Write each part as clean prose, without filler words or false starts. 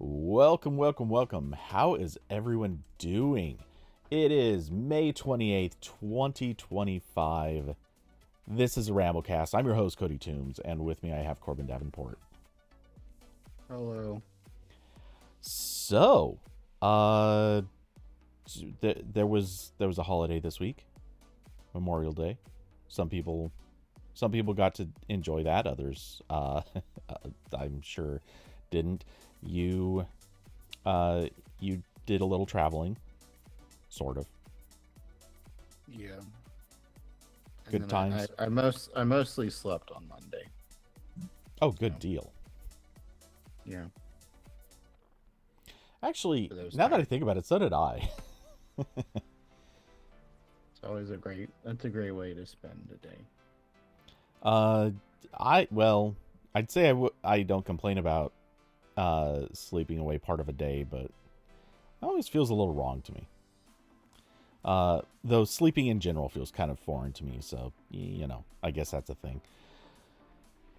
Welcome, welcome, welcome. How is everyone doing? It is May 28th, 2025. This is a RambleCast. I'm your host, Cody Toombs, and with me I have Corbin Davenport. Hello. So, uh, there was a holiday this week, Memorial Day. Some people got to enjoy that. Others, I'm sure, didn't. You did a little traveling, sort of. Yeah. And Good then times. I mostly slept on Monday. Oh, good So, deal. yeah. Actually, For those now that I tired. think about it, so did I. It's always that's a great way to spend a day. Uh, I'd say I don't complain about sleeping away part of a day, but it always feels a little wrong to me. Though sleeping in general feels kind of foreign to me, so I guess that's a thing.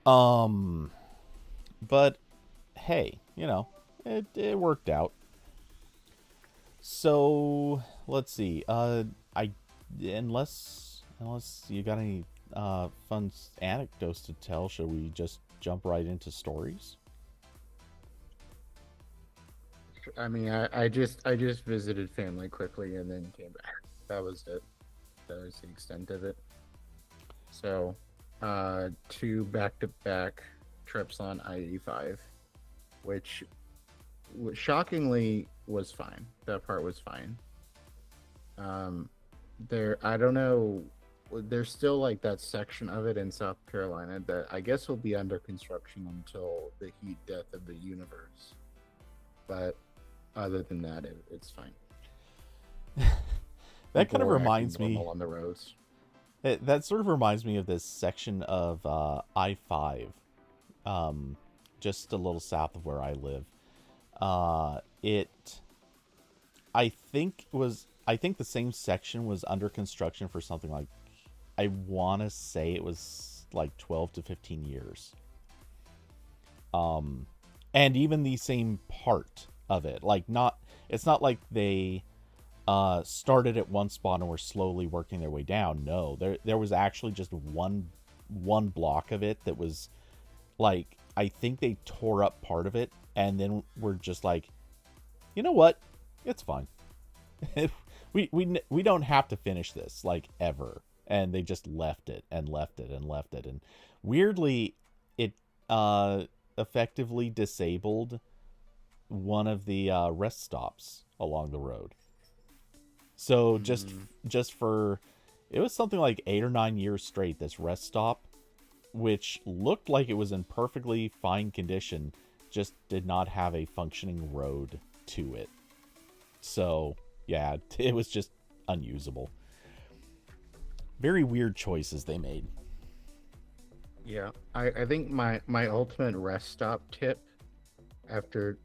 Um, but hey, it worked out. So let's see. I unless you got any fun anecdotes to tell, should we just jump right into stories? I just visited family quickly and then came back. That was it. That was the extent of it. So, two back-to-back trips on I-85, which shockingly was fine. That part was fine. Um, I don't know. There's still like that section of it in South Carolina that I guess will be under construction until the heat death of the universe. But other than that, it's fine. That kind People of are acting reminds me. normal on the roads. That sort of reminds me of this section of I-5, just a little south of where I live. It, I think the same section was under construction for something like, I want to say it was like 12 to 15 years. Um, and even the same part of it, like it's not like they started at one spot and were slowly working their way down. No, there was actually just one block of it that was like, I think they tore up part of it and then were just like, you know what, it's fine. We don't have to finish this like ever, and they just left it and left it and left it, and weirdly it effectively disabled one of the rest stops along the road. So Mm, just for, it was something like 8 or 9 years straight, this rest stop, which looked like it was in perfectly fine condition, just did not have a functioning road to it. So yeah, it was just unusable. Very weird choices they made. yeah, I think my ultimate rest stop tip after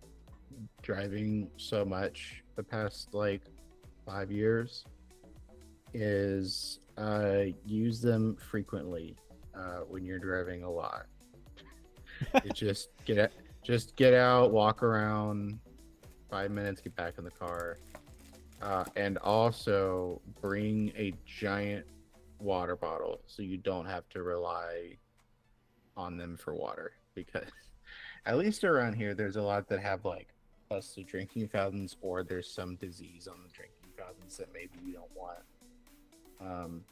driving so much the past like 5 years is use them frequently when you're driving a lot. It just get out, walk around, 5 minutes, get back in the car, and also bring a giant water bottle so you don't have to rely on them for water because at least around here there's a lot that have like plus the drinking fountains or there's some disease on the drinking fountains that maybe you don't want, um,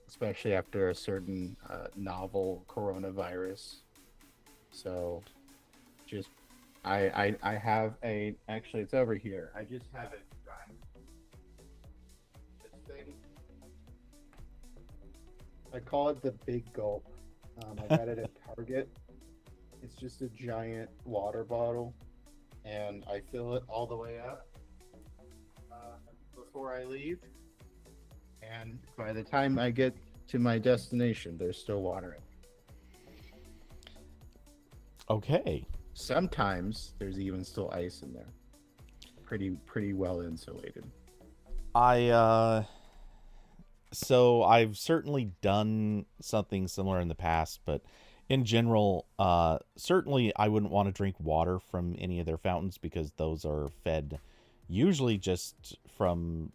especially after a certain novel coronavirus. So just I have a actually it's over here. I just have it done. This thing I call it the big gulp. I got it at Target. It's just a giant water bottle, and I fill it all the way up before I leave. And by the time I get to my destination, there's still water in it. Okay. Sometimes there's even still ice in there. Pretty well insulated. I so I've certainly done something similar in the past, but in general, certainly I wouldn't want to drink water from any of their fountains because those are fed usually just from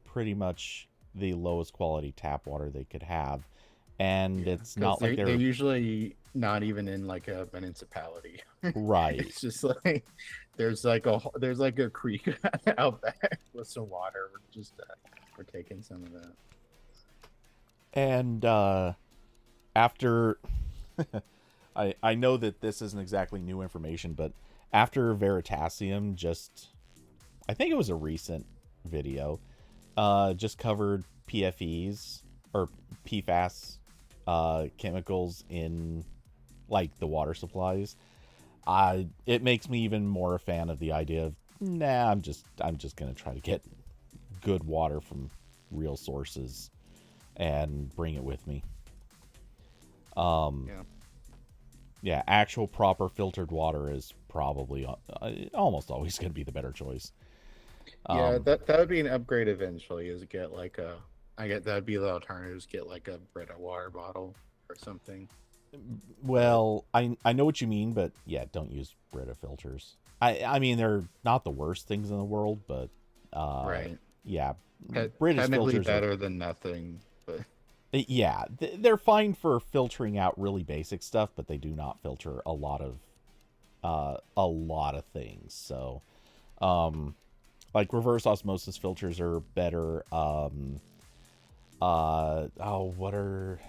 pretty much the lowest quality tap water they could have. And Yeah, it's because not like they're they're usually not even in like a municipality. right. It's just like there's like a creek out back with some water. We're taking some of that. And after I know that this isn't exactly new information, but after Veritasium just I think it was a recent video, just covered PFEs or PFAS chemicals in like the water supplies. It makes me even more a fan of the idea of I'm just gonna try to get good water from real sources and bring it with me. Yeah. Yeah, actual proper filtered water is probably almost always going to be the better choice. Yeah, Um, that would be an upgrade eventually. Is get like a, I get that'd be the alternative. Is get like a Brita water bottle or something. But well, I know what you mean, but yeah, don't use Brita filters. I mean they're not the worst things in the world, but uh, right, yeah, British technically filters are better than nothing. But yeah they're fine for filtering out really basic stuff, but they do not filter a lot of things. So like reverse osmosis filters are better. What are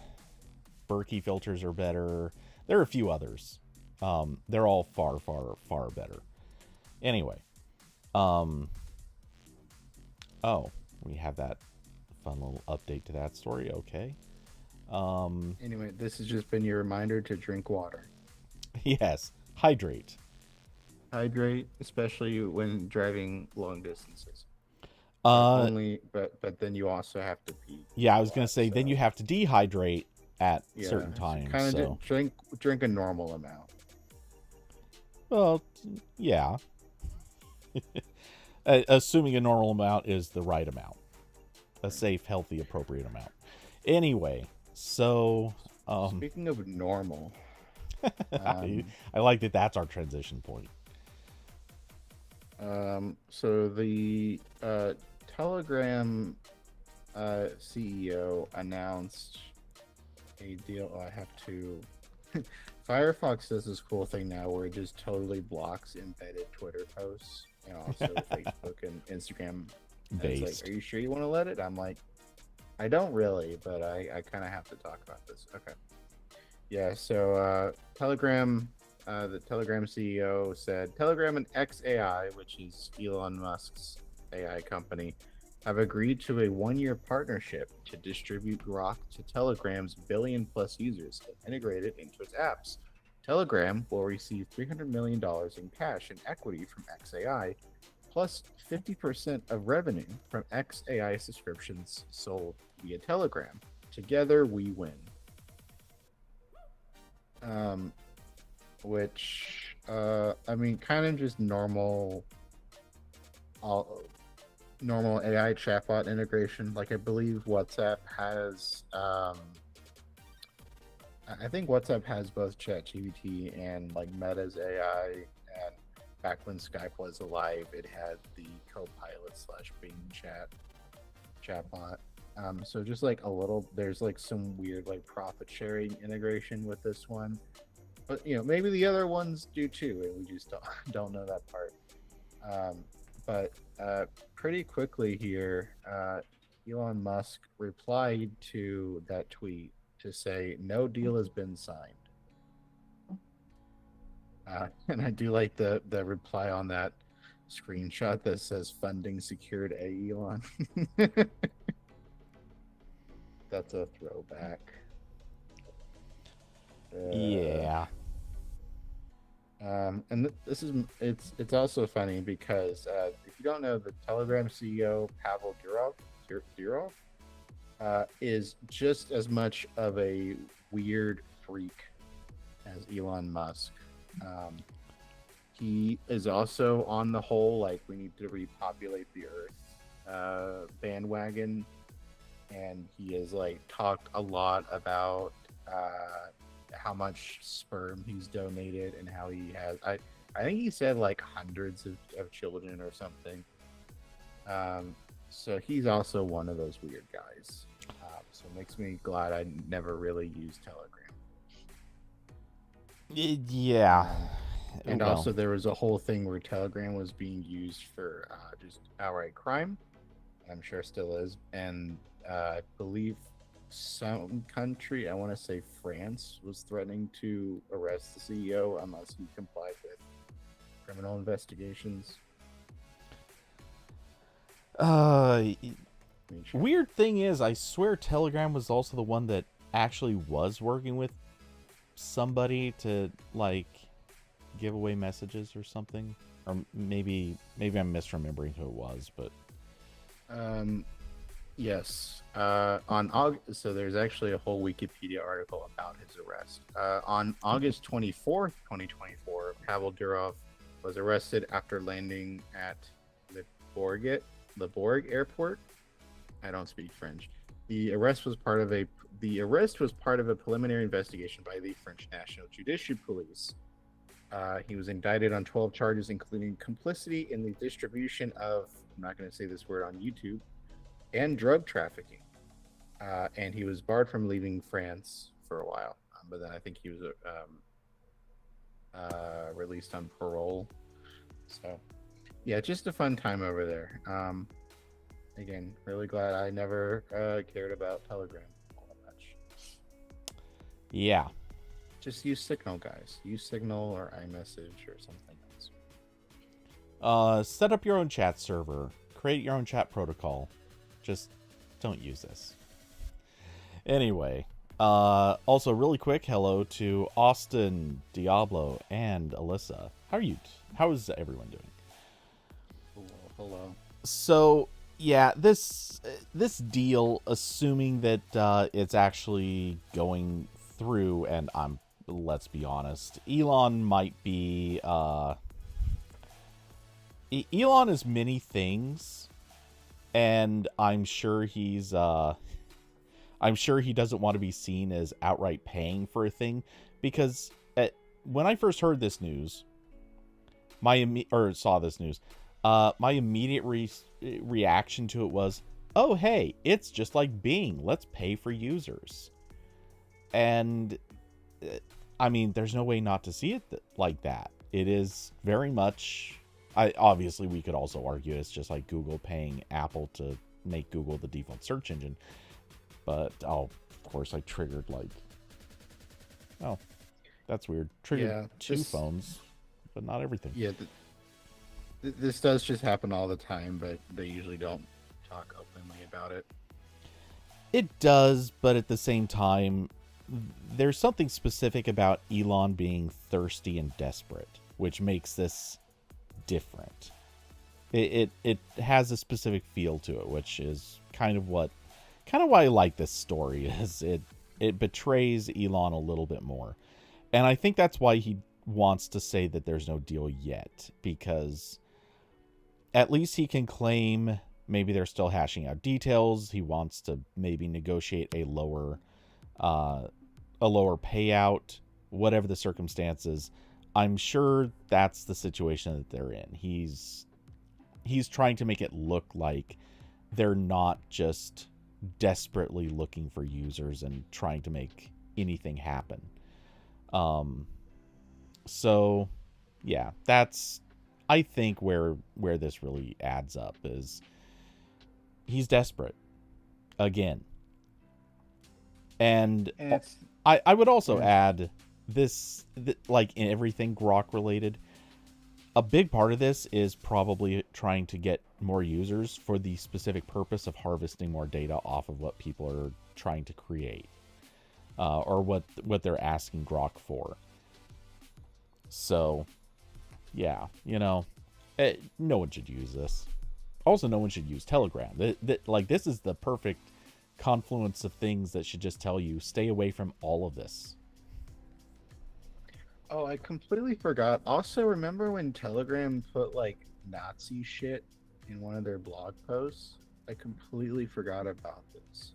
Berkey filters are better. There are a few others. They're all far, far, far better. Anyway, um, oh, we have that fun little update to that story. Okay. Um, anyway, this has just been your reminder to drink water. yes, hydrate. Hydrate, especially when driving long distances. But Uh, only, but then you also have to pee yeah, I a was gonna lot. say then you So have to dehydrate at yeah, certain times. kind So, of drink a normal amount. well, yeah, assuming a normal amount is the right amount, a safe, healthy, appropriate amount. Anyway, so Speaking of normal, I, um, I like that that's our transition point. so the Telegram CEO announced a deal. Oh, I have to. Firefox does this cool thing now where it just totally blocks embedded Twitter posts and also Facebook and Instagram. And it's Based. like, are you sure you want to let it? I'm like, I don't really, but I kind of have to talk about this. Okay. Yeah. So Telegram, the Telegram CEO said Telegram and XAI, which is Elon Musk's AI company, have agreed to a 1-year partnership to distribute Grok to Telegram's billion-plus users and integrate it into its apps. Telegram will receive $300 million in cash and equity from XAI, plus 50% of revenue from XAI subscriptions sold via Telegram. Together, we win. Um, which, I mean, kind of just all normal AI chatbot integration. Like I believe WhatsApp has, I think WhatsApp has both ChatGPT and like Meta's AI. And back when Skype was alive, it had the Copilot slash Bing chatbot. So just like a little, there's like some weird like profit sharing integration with this one, but maybe the other ones do too, and we just don't know that part. But pretty quickly here, Elon Musk replied to that tweet to say no deal has been signed. And I do like the reply on that screenshot that says funding secured a Elon. That's a throwback. Uh, Yeah. and this is it's also funny because if you don't know, the Telegram CEO Pavel Durov is just as much of a weird freak as Elon Musk. Um, he is also on the whole like we need to repopulate the Earth bandwagon, and he has like talked a lot about how how much sperm he's donated and how he has. I think he said like hundreds of children or something. So he's also one of those weird guys. So it makes me glad I never really used Telegram. Yeah. And Well, also, there was a whole thing where Telegram was being used for just outright crime. I'm sure still is. And I believe some country, I want to say France, was threatening to arrest the CEO unless he complied with criminal investigations. Weird thing is, I swear Telegram was also the one that actually was working with somebody to like give away messages or something, or maybe I'm misremembering who it was, but yes. On August, so there's actually a whole Wikipedia article about his arrest. On August 24th, 2024, Pavel Durov was arrested after landing at Le Bourg Airport. I don't speak French. The arrest was part of a preliminary investigation by the French National Judicial Police. He was indicted on 12 charges, including complicity in the distribution of, I'm not going to say this word on YouTube, and drug trafficking. And he was barred from leaving France for a while. But then I think he was released on parole. So, yeah, just a fun time over there. Again, really glad I never cared about Telegram all that much. yeah. Just use Signal, guys. Use Signal or iMessage or something else. Set up your own chat server. Create your own chat protocol. Just don't use this. Anyway, also really quick, hello to Austin, Diablo, and Alyssa. How is everyone doing? Hello. So, yeah, this deal, assuming that it's actually going through, and let's be honest, Elon might be Elon is many things, and I'm sure he doesn't want to be seen as outright paying for a thing, because when I first heard this news, my immediate reaction to it was, oh hey, it's just like Bing, let's pay for users. And I mean, there's no way not to see it like that. It is very much, obviously we could also argue it's just like Google paying Apple to make Google the default search engine. But of course I triggered that's weird. Triggered two phones, but not everything. Yeah, this does just happen all the time, but they usually don't talk openly about it. It does, but at the same time, there's something specific about Elon being thirsty and desperate, which makes this different. It has a specific feel to it, which is kind of why I like this story. Is it betrays Elon a little bit more, and I think that's why he wants to say that there's no deal yet, because at least he can claim maybe they're still hashing out details. He wants to maybe negotiate a lower payout, whatever the circumstances. I'm sure that's the situation that they're in. He's trying to make it look like they're not just desperately looking for users and trying to make anything happen. So yeah, that's, I think, where this really adds up, is he's desperate again. And I would also add this, like in everything Grok related, a big part of this is probably trying to get more users for the specific purpose of harvesting more data off of what people are trying to create, or what they're asking Grok for. So, yeah, no one should use this. Also, no one should use Telegram. This is the perfect confluence of things that should just tell you, stay away from all of this. Oh, I completely forgot. Also, remember when Telegram put like Nazi shit in one of their blog posts? I completely forgot about this.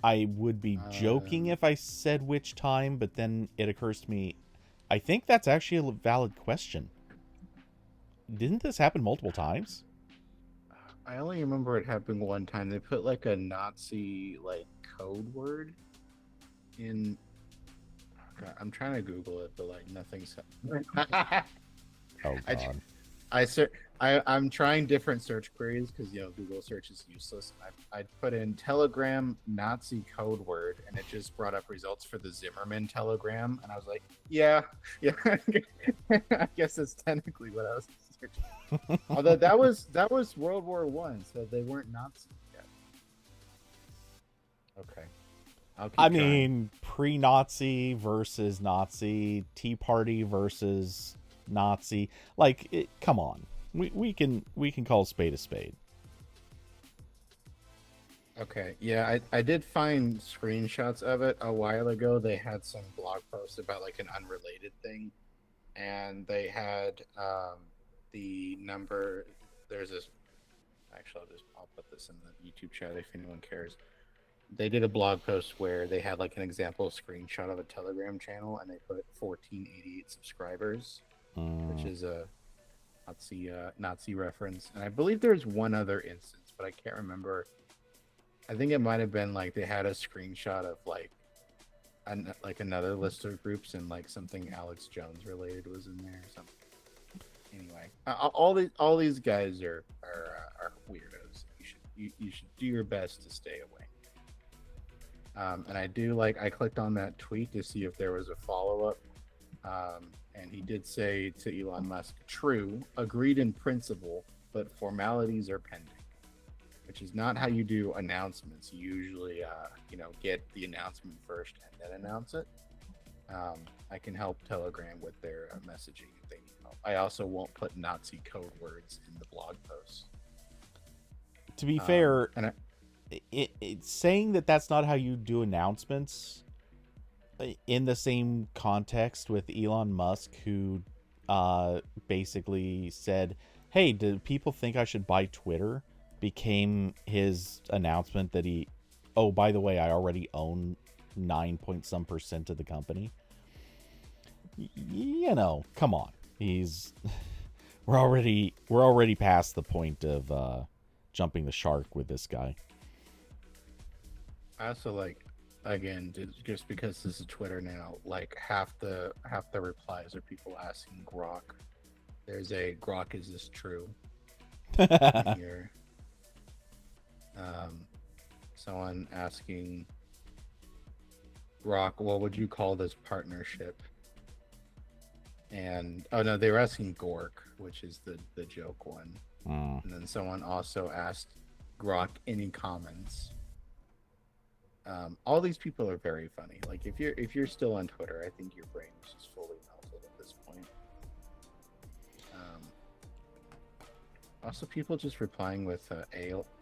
I would be joking if I said which time, but then it occurs to me, I think that's actually a valid question. Didn't this happen multiple times? I only remember it happening one time. They put like a Nazi like code word in. God, I'm trying to Google it, but like nothing's. Oh I, God. I'm trying different search queries because Google search is useless. I put in Telegram Nazi code word, and it just brought up results for the Zimmerman Telegram, and I was like, yeah, I guess that's technically what I was searching. Although that was World War One, so they weren't Nazis yet. Okay, I'll keep I trying. mean, pre-Nazi versus Nazi, Tea Party versus Nazi. Like, come on. We can call a spade a spade. Okay, yeah, I did find screenshots of it a while ago. They had some blog posts about like an unrelated thing, and they had the number. There's this. Actually, I'll put this in the YouTube chat if anyone cares. They did a blog post where they had like an example screenshot of a Telegram channel, and they put 1488 subscribers, which is a Nazi reference. And I believe there's one other instance, but I can't remember. I think it might have been like they had a screenshot of like another list of groups, and like something Alex Jones related was in there or something. Anyway, all these guys are weirdos. You should do your best to stay away. And I clicked on that tweet to see if there was a follow up. And he did say to Elon Musk, true, agreed in principle, but formalities are pending, which is not how you do announcements. You usually, get the announcement first and then announce it. I can help Telegram with their messaging if they need help. I also won't put Nazi code words in the blog post. To be fair, it's saying that that's not how you do announcements in the same context with Elon Musk, who basically said, hey, do people think I should buy Twitter? Became his announcement that oh, by the way, I already own 9% of the company. Come on. We're already past the point of jumping the shark with this guy. I also again, just because this is Twitter now, like half the replies are people asking Grok. There's a Grok, is this true? Here. Someone asking Grok, what would you call this partnership? And no, they were asking Gork, which is the joke one. And then someone also asked Grok, any comments? All these people are very funny. Like if you're still on Twitter, I think your brain is just fully melted at this point. Also, people just replying with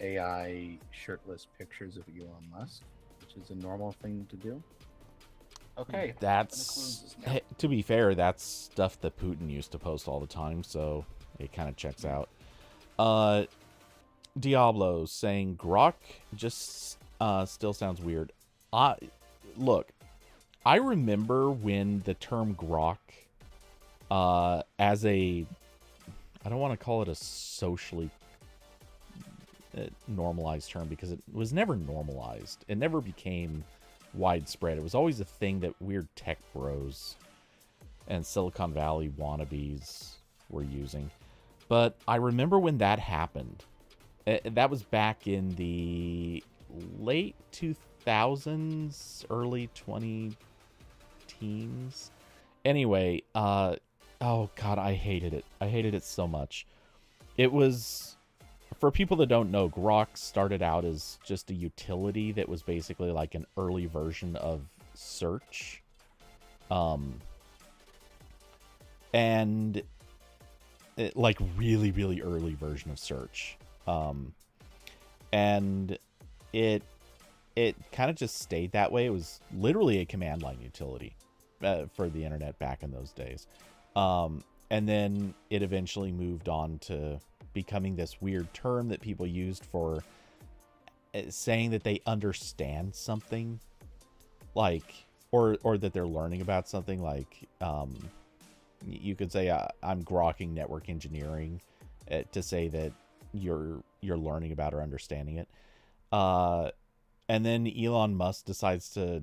AI shirtless pictures of Elon Musk, which is a normal thing to do. Okay, that's to be fair, that's stuff that Putin used to post all the time, so it kind of checks out. Diablo saying Grok just still sounds weird. Look, I remember when the term Grok as a, I don't want to call it a socially normalized term because it was never normalized. It never became widespread. It was always a thing that weird tech bros and Silicon Valley wannabes were using. But I remember when that happened. That was back in the late 2000s, early 2010s. Anyway, oh god, I hated it. I hated it so much. It was, for people that don't know, Grok started out as just a utility that was basically like an early version of search. And it, like really, really early version of search. And it kind of just stayed that way. It was literally a command line utility for the internet back in those days. And then it eventually moved on to becoming this weird term that people used for saying that they understand something, like, or that they're learning about something, like, you could say I'm grokking network engineering to say that you're learning about or understanding it. And then Elon Musk decides to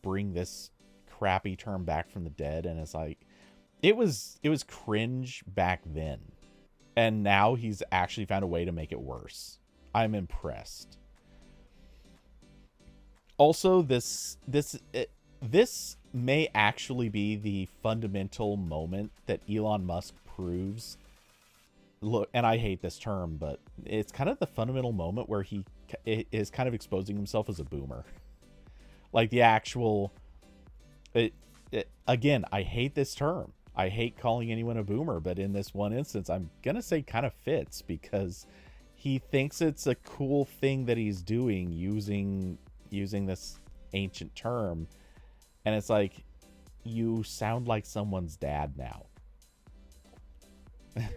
bring this crappy term back from the dead, and it's like, it was cringe back then, and now he's actually found a way to make it worse. I'm impressed. Also, this may actually be the fundamental moment that Elon Musk proves. Look, and I hate this term, but it's kind of the fundamental moment where he is kind of exposing himself as a boomer. Like the actual... again, I hate this term. I hate calling anyone a boomer, but in this one instance, I'm going to say kind of fits, because he thinks it's a cool thing that he's doing using this ancient term. And it's like, you sound like someone's dad now. Yeah.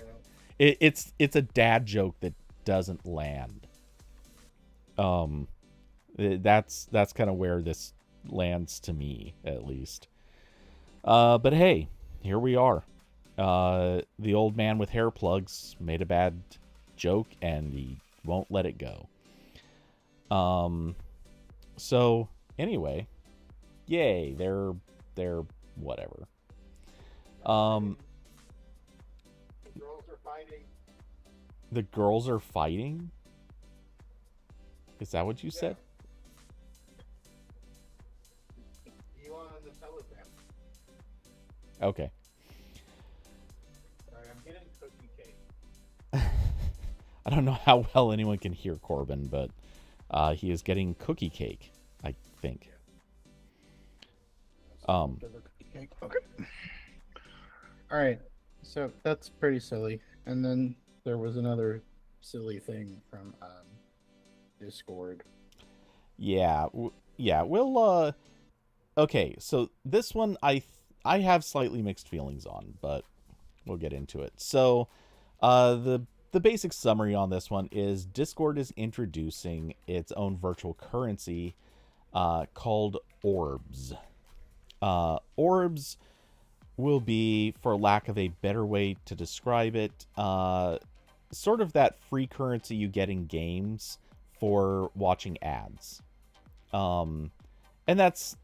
It's a dad joke that doesn't land. That's kind of where this lands to me, at least. But hey, here we are. The old man with hair plugs made a bad joke, and he won't let it go. So anyway, yay, they're whatever. The girls are fighting. The girls are fighting? Is that what you said? Elon and the telegram. Okay. Sorry, I'm getting cookie cake. I don't know how well anyone can hear Corbin, but he is getting cookie cake, I think. Okay. All right. So that's pretty silly. And then there was another silly thing from Discord. Yeah. We'll okay, so this one I have slightly mixed feelings on, but we'll get into it. So, the basic summary on this one is Discord is introducing its own virtual currency called Orbs. Orbs will be, for lack of a better way to describe it, sort of that free currency you get in games for watching ads. And that's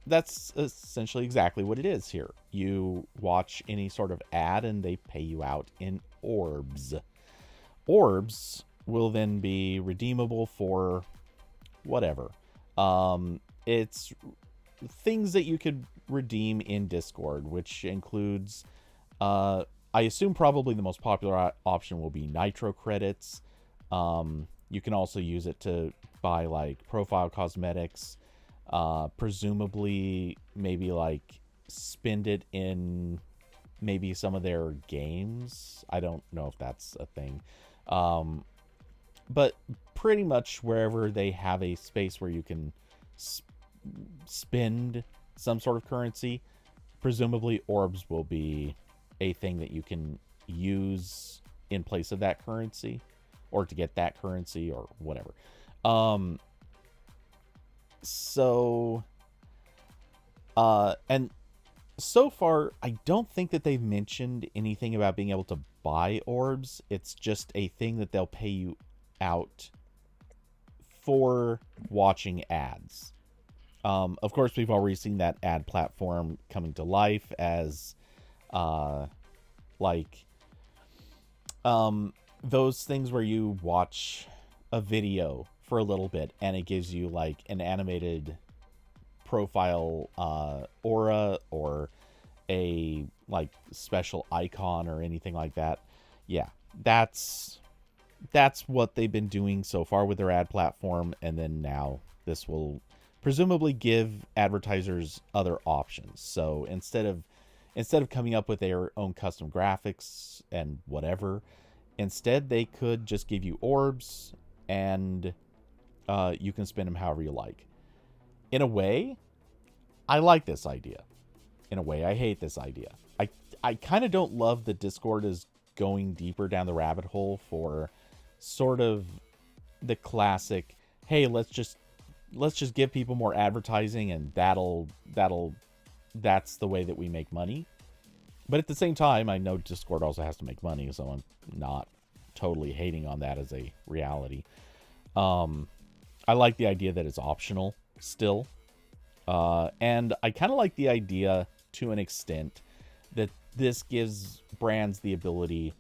essentially exactly what it is here. You watch any sort of ad and they pay you out in orbs. Orbs will then be redeemable for whatever. It's things that you could redeem in Discord, which includes, I assume probably the most popular option will be Nitro credits. You can also use it to buy like profile cosmetics, presumably maybe like spend it in maybe some of their games. I don't know if that's a thing. But pretty much wherever they have a space where you can spend some sort of currency, presumably orbs will be a thing that you can use in place of that currency, or to get that currency, or whatever. And so far, I don't think that they've mentioned anything about being able to buy orbs. It's just a thing that they'll pay you out for watching ads. Of course, we've already seen that ad platform coming to life as, those things where you watch a video for a little bit and it gives you like an animated profile aura or a like special icon or anything like that. Yeah, that's what they've been doing so far with their ad platform, and then now this will presumably give advertisers other options. So instead of coming up with their own custom graphics and whatever, instead they could just give you orbs, and you can spend them however you like. In a way, I like this idea. In a way, I hate this idea. I kind of don't love that Discord is going deeper down the rabbit hole for sort of the classic, hey, let's just give people more advertising, and that's the way that we make money. But at the same time, I know Discord also has to make money, so I'm not totally hating on that as a reality. I like the idea that it's optional still. And I kind of like the idea to an extent that this gives brands the ability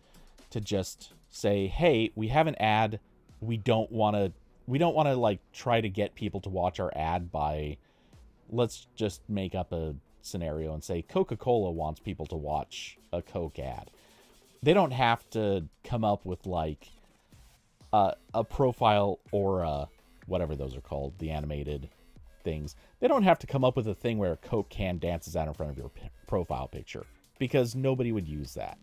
to just say, hey, we have an ad. We don't want to like try to get people to watch our ad by, let's just make up a scenario and say Coca-Cola wants people to watch a Coke ad. They don't have to come up with like a profile or whatever those are called, the animated things. They don't have to come up with a thing where a Coke can dances out in front of your profile picture, because nobody would use that.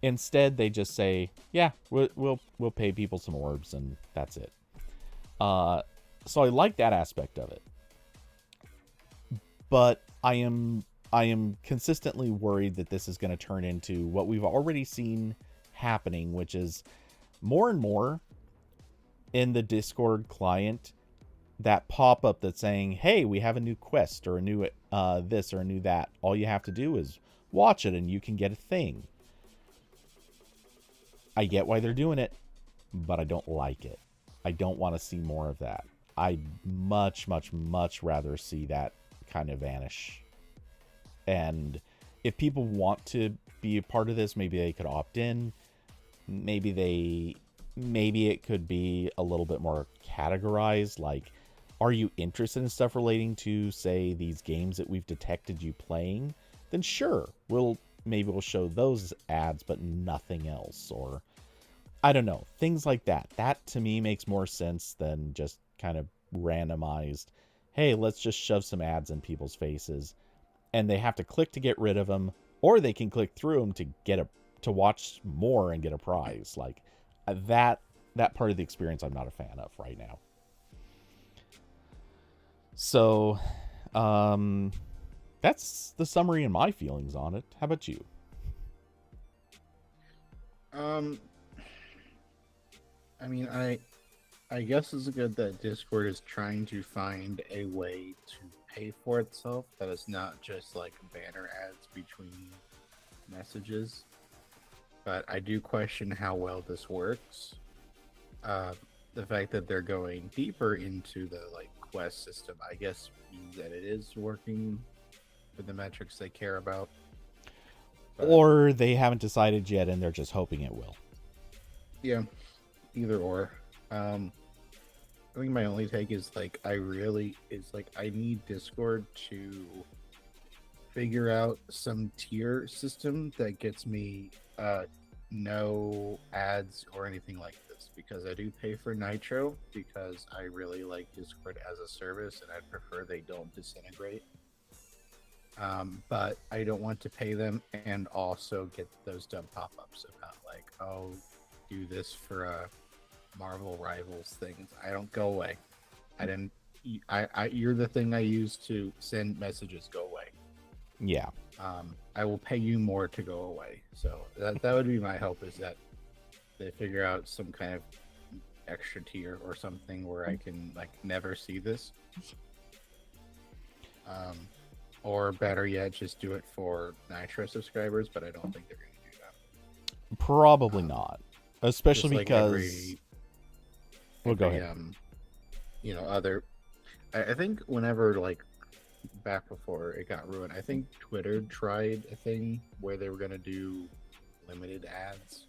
Instead, they just say, yeah, we'll pay people some orbs, and that's it. So I like that aspect of it. But I am consistently worried that this is going to turn into what we've already seen happening, which is more and more in the Discord client, that pop-up that's saying, hey, we have a new quest or a new this or a new that. All you have to do is watch it and you can get a thing. I get why they're doing it, but I don't like it. I don't want to see more of that. I'd much, much, much rather see that kind of vanish. And if people want to be a part of this, maybe they could opt in. Maybe it could be a little bit more categorized. Like, are you interested in stuff relating to, say, these games that we've detected you playing? Then sure, we'll show those ads, but nothing else. Or I don't know, things like that. That to me makes more sense than just kind of randomized, hey, let's just shove some ads in people's faces, and they have to click to get rid of them, or they can click through them to watch more and get a prize. Like that part of the experience I'm not a fan of right now. So that's the summary and my feelings on it. How about you? I mean, I guess it's good that Discord is trying to find a way to pay for itself that is not just like banner ads between messages. But I do question how well this works. The fact that they're going deeper into the like quest system, I guess, means that it is working with the metrics they care about. But, or they haven't decided yet and they're just hoping it will. Yeah, either or. I think my only take is like I need Discord to figure out some tier system that gets me no ads or anything like this, because I do pay for Nitro because I really like Discord as a service and I'd prefer they don't disintegrate. But I don't want to pay them and also get those dumb pop-ups about like, oh, do this for Marvel Rivals things. I don't, go away. You're the thing I use to send messages. Go away. Yeah. I will pay you more to go away. So that would be my hope, is that they figure out some kind of extra tier or something where I can like never see this. Or better yet, just do it for Nitro subscribers, but I don't think they're going to do that. Probably not. Especially like because... Well, go ahead. I think whenever, like, back before it got ruined, I think Twitter tried a thing where they were going to do limited ads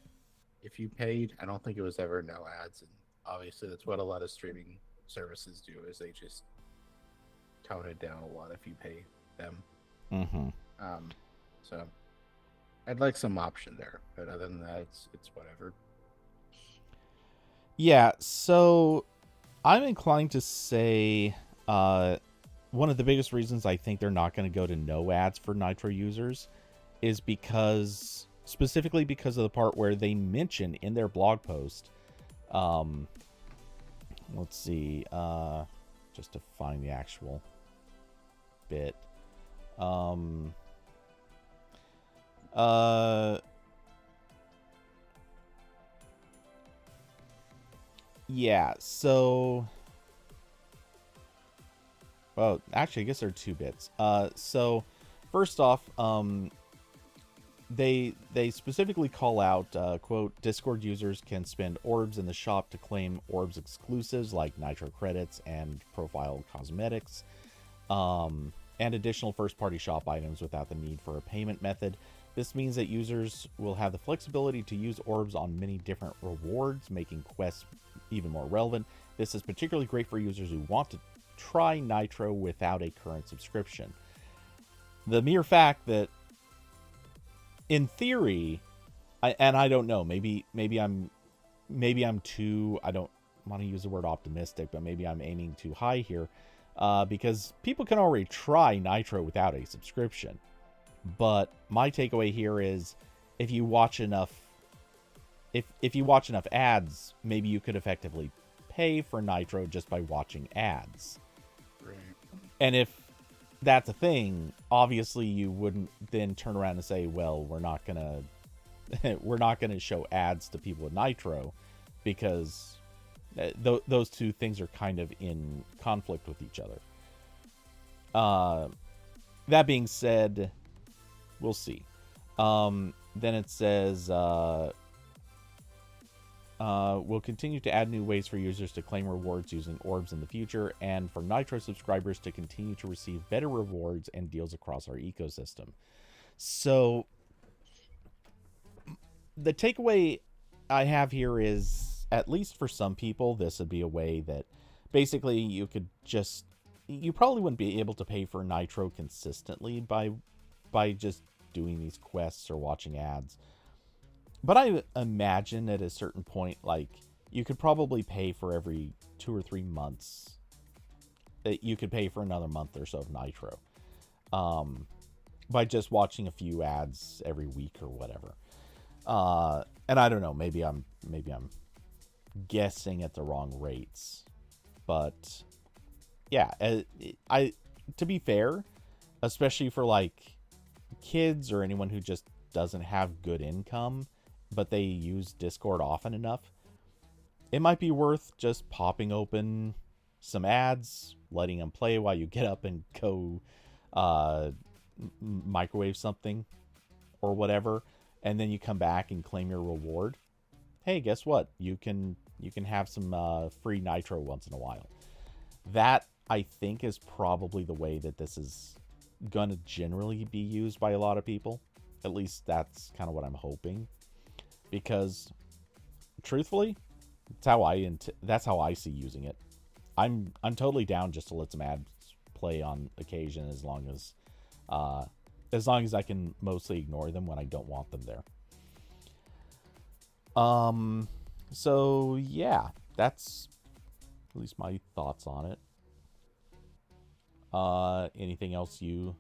if you paid. I don't think it was ever no ads, and obviously that's what a lot of streaming services do, is they just tone it down a lot if you pay them. Mm-hmm. So I'd like some option there, but other than that, it's whatever. Yeah, so I'm inclined to say one of the biggest reasons I think they're not going to go to no ads for Nitro users is specifically because of the part where they mention in their blog post, let's see, just to find the actual bit. Yeah, so well, actually I guess there are two bits. So first off, they specifically call out, quote, Discord users can spend orbs in the shop to claim orbs exclusives like nitro credits and profile cosmetics, and additional first-party shop items without the need for a payment method. This means that users will have the flexibility to use orbs on many different rewards, making quests even more relevant. This is particularly great for users who want to try Nitro without a current subscription. The mere fact that, in theory, I don't know, maybe I'm too, I don't want to use the word optimistic, but maybe I'm aiming too high here, because people can already try Nitro without a subscription. But my takeaway here is, if you watch enough, if you watch enough ads, maybe you could effectively pay for Nitro just by watching ads. Right. And if that's a thing, obviously you wouldn't then turn around and say, well, we're not gonna show ads to people with Nitro, because those two things are kind of in conflict with each other. That being said, we'll see. Then it says, we'll continue to add new ways for users to claim rewards using orbs in the future, and for Nitro subscribers to continue to receive better rewards and deals across our ecosystem. So the takeaway I have here is, at least for some people, this would be a way that basically you probably wouldn't be able to pay for Nitro consistently by just doing these quests or watching ads. But I imagine at a certain point, like, you could probably pay for every 2 or 3 months. You could pay for another month or so of Nitro, by just watching a few ads every week or whatever. And I don't know, maybe I'm guessing at the wrong rates, but yeah, to be fair, especially for like kids or anyone who just doesn't have good income, but they use Discord often enough, it might be worth just popping open some ads, letting them play while you get up and go microwave something or whatever, and then you come back and claim your reward. Hey, guess what? You can have some free Nitro once in a while. That, I think, is probably the way that this is gonna generally be used by a lot of people. At least that's kind of what I'm hoping, because truthfully, that's how I see using it. I'm totally down just to let some ads play on occasion, as long as I can mostly ignore them when I don't want them there. So yeah, that's at least my thoughts on it. Anything else you?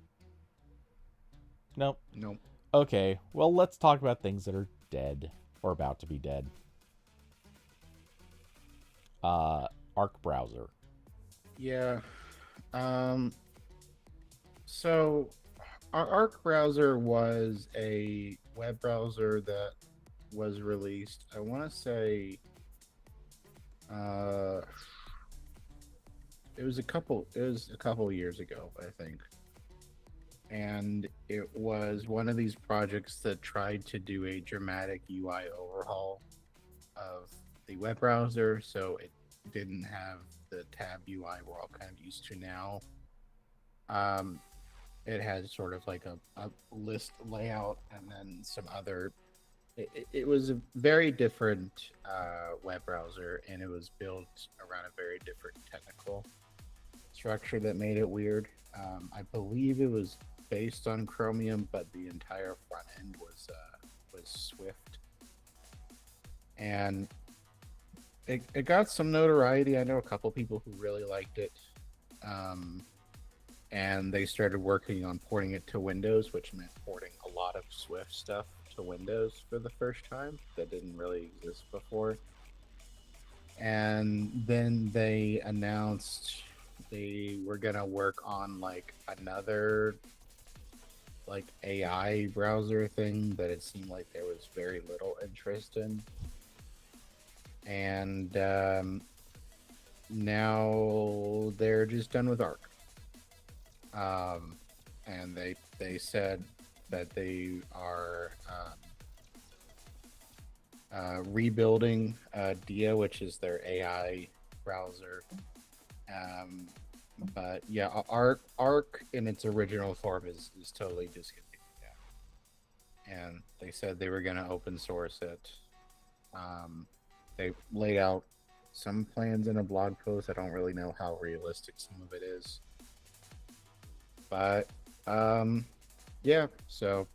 Nope. Nope. Okay, well, let's talk about things that are dead or about to be dead. Arc browser. Yeah. So our Arc browser was a web browser that was released, I want to say, it was a couple years ago, I think. And it was one of these projects that tried to do a dramatic UI overhaul of the web browser, so it didn't have the tab UI we're all kind of used to now. It had sort of like a list layout, and then some other. It was a very different web browser, and it was built around a very different technical structure that made it weird. I believe it was based on Chromium, but the entire front end was Swift, and it got some notoriety. I know a couple people who really liked it, and they started working on porting it to Windows, which meant porting a lot of Swift stuff to Windows for the first time that didn't really exist before. And then they announced they were gonna work on like another like AI browser thing that it seemed like there was very little interest in. and now they're just done with Arc. And they said that they are rebuilding Dia, which is their AI browser. Um, but yeah, Arc in its original form is totally discontinued now. And they said they were going to open source it. They laid out some plans in a blog post. I don't really know how realistic some of it is, but yeah. So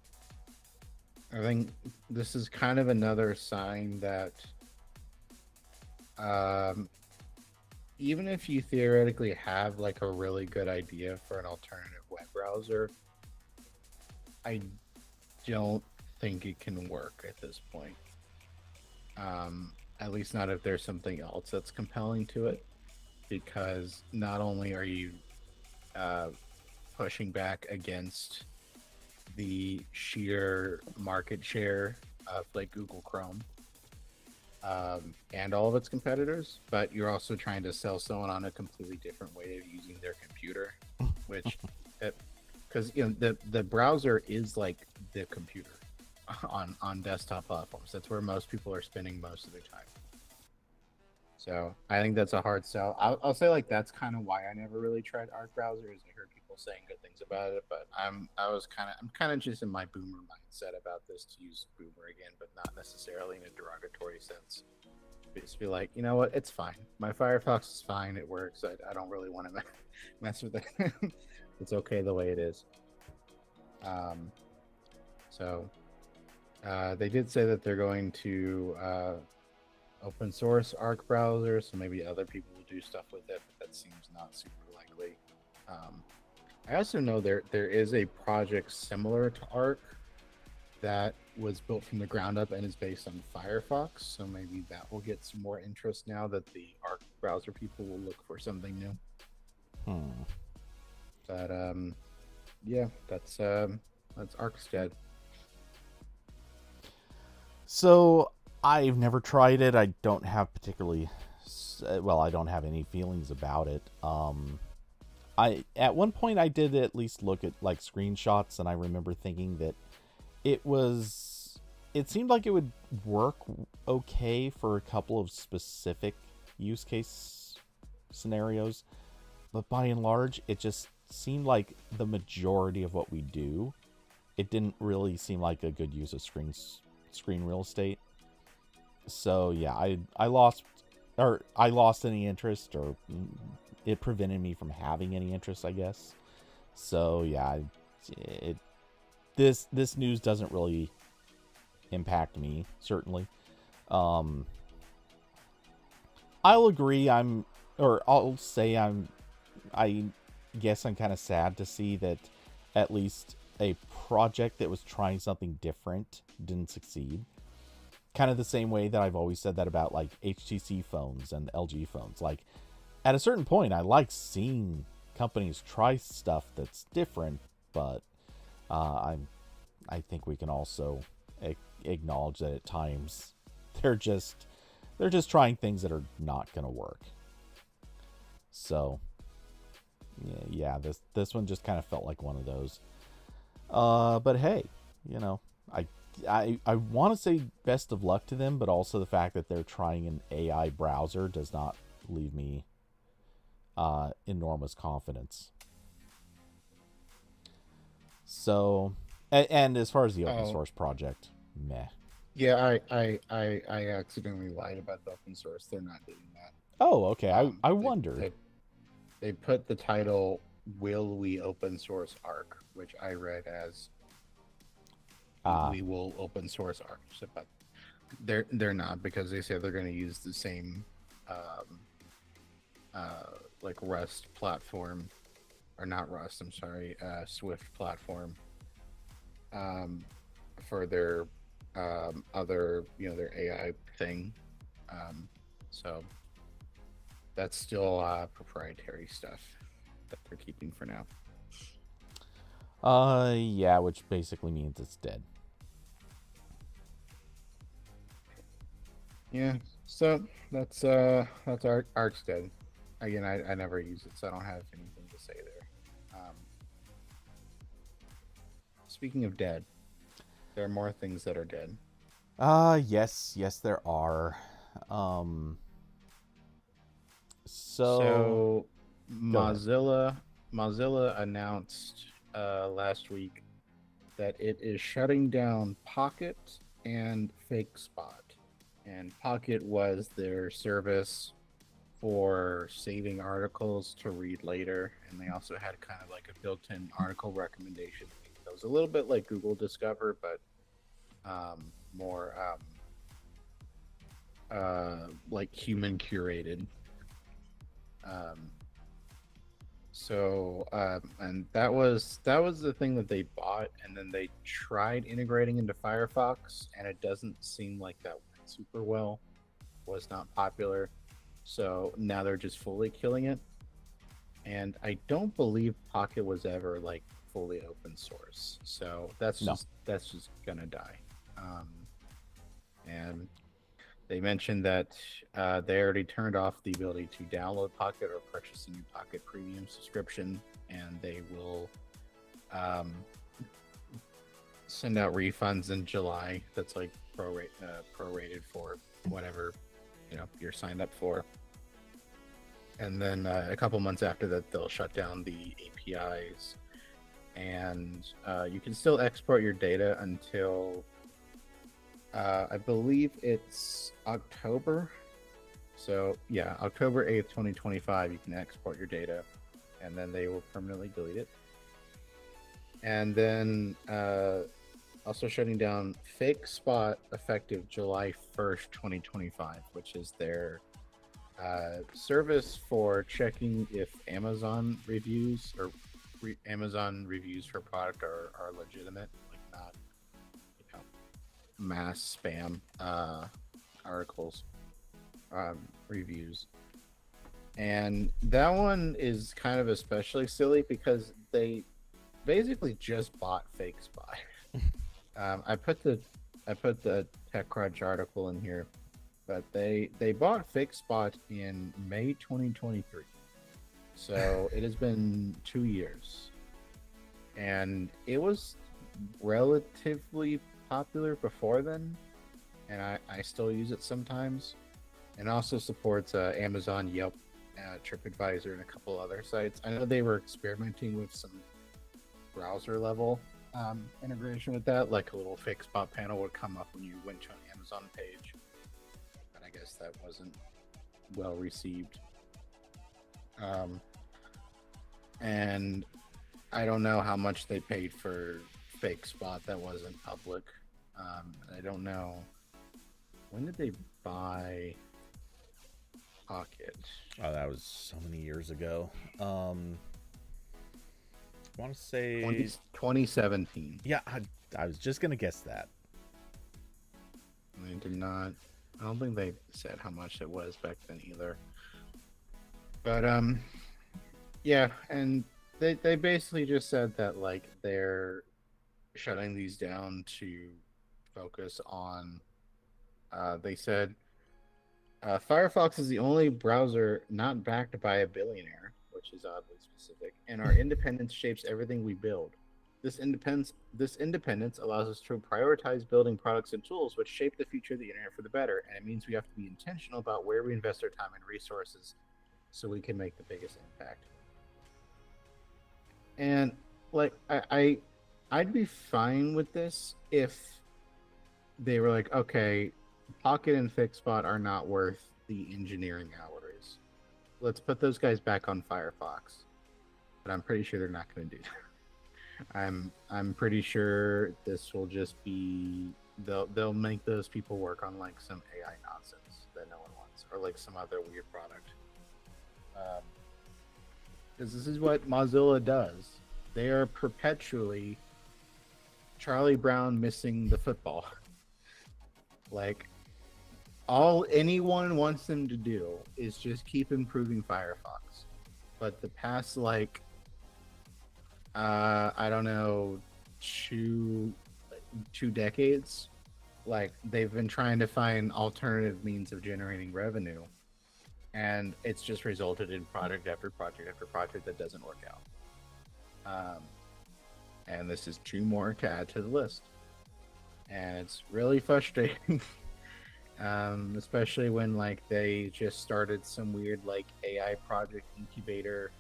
I think this is kind of another sign that um, even if you theoretically have like a really good idea for an alternative web browser, I don't think it can work at this point. At least not if there's something else that's compelling to it, because not only are you uh, pushing back against the sheer market share of like Google Chrome and all of its competitors, but you're also trying to sell someone on a completely different way of using their computer, which, because the browser is like the computer on desktop platforms. That's where most people are spending most of their time. So I think that's a hard sell. I'll say like that's kind of why I never really tried Arc browser, is I heard people saying good things about it, but I'm kind of just in my boomer mindset about this, to use boomer again, but not necessarily in a derogatory sense. Just be like, you know what, it's fine. My Firefox is fine. It works. I don't really want to mess with it. It's okay the way it is. Um, so they did say that they're going to open source Arc browser, so maybe other people will do stuff with it, but that seems not super likely. I also know there is a project similar to Arc that was built from the ground up and is based on Firefox, so maybe that will get some more interest now that the Arc browser people will look for something new. But yeah, that's Arc's dead. So I've never tried it. I don't have particularly, well, I don't have any feelings about it. I at one point I did at least look at like screenshots, and I remember thinking that it seemed like it would work okay for a couple of specific use case scenarios, but by and large it just seemed like the majority of what we do, it didn't really seem like a good use of screen real estate. So yeah, I lost any interest, or it prevented me from having any interest, I guess. So yeah, this news doesn't really impact me, certainly. I'll agree. I'll say I guess I'm kind of sad to see that at least a project that was trying something different didn't succeed. Kind of the same way that I've always said that about like HTC phones and LG phones. Like at a certain point, I like seeing companies try stuff that's different, but I think we can also acknowledge that at times they're just trying things that are not going to work. So yeah, this one just kind of felt like one of those. But hey, I want to say best of luck to them, but also the fact that they're trying an AI browser does not leave me enormous confidence. So, and as far as the open source project, meh. Yeah, I accidentally lied about the open source. They're not doing that. Oh, okay. I wondered. They put the title "Will we open source Arc," which I read as "We will open source Arc," but they're not, because they say they're going to use the same like Rust platform, or not Rust. I'm sorry, Swift platform for their other their AI thing. So that's still proprietary stuff that they're keeping for now. Yeah, which basically means it's dead. Yeah, So that's Arcstead. Again, I never use it, so I don't have anything to say there. Speaking of dead, there are more things that are dead. Yes, there are. Um, so So go ahead. Mozilla announced last week that it is shutting down Pocket and FakeSpot. And Pocket was their service for saving articles to read later, and they also had kind of like a built-in article recommendation that was a little bit like Google Discover, but more like human curated. Um, and that was the thing that they bought, and then they tried integrating into Firefox, and it doesn't seem like that went super well. Was not popular, so now they're just fully killing it. And I don't believe Pocket was ever like fully open source, so No. that's just gonna die. Um, and they mentioned that they already turned off the ability to download Pocket or purchase a new Pocket Premium subscription, and they will um, send out refunds in July. That's like prorated for whatever you're signed up for. And then a couple months after that, they'll shut down the APIs, and you can still export your data until I believe it's October. So yeah, October 8th, 2025, you can export your data, and then they will permanently delete it. And then also shutting down Fake Spot effective July 1st, 2025, which is their service for checking if Amazon reviews or Amazon reviews for product are legitimate, like not mass spam articles, reviews. And that one is kind of especially silly because they basically just bought Fake Spy. I put the TechCrunch article in here, but they bought Fake Spot in May 2023. So it has been 2 years, and it was relatively popular before then, and I still use it sometimes. And also supports Amazon, Yelp, TripAdvisor, and a couple other sites. I know they were experimenting with some browser level integration with that, like a little fake spot panel would come up when you went to an Amazon page, but I guess that wasn't well received. Um, and I don't know how much they paid for fake spot that wasn't public. I don't know, when did they buy Pocket? Oh, that was so many years ago. I want to say 2017. yeah. I was just gonna guess that. They did not. I don't think they said how much it was back then either. But yeah, and they basically just said that like they're shutting these down to focus on. They said Firefox is the only browser not backed by a billionaire, which is oddly specific, and our independence shapes everything we build. This independence allows us to prioritize building products and tools which shape the future of the internet for the better, and it means we have to be intentional about where we invest our time and resources so we can make the biggest impact. And like I'd be fine with this if they were like, okay, Pocket and FixSpot are not worth the engineering hours. Let's put those guys back on Firefox. But I'm pretty sure they're not going to do that. I'm pretty sure this will just be they'll make those people work on like some AI nonsense that no one wants, or like some other weird product. Because this is what Mozilla does. They are perpetually Charlie Brown missing the football. Like all anyone wants them to do is just keep improving Firefox. But the past like I don't know, two decades, like they've been trying to find alternative means of generating revenue, and it's just resulted in project after project after project that doesn't work out. Um, and this is two more to add to the list, and it's really frustrating. Especially when like they just started some weird like AI project incubator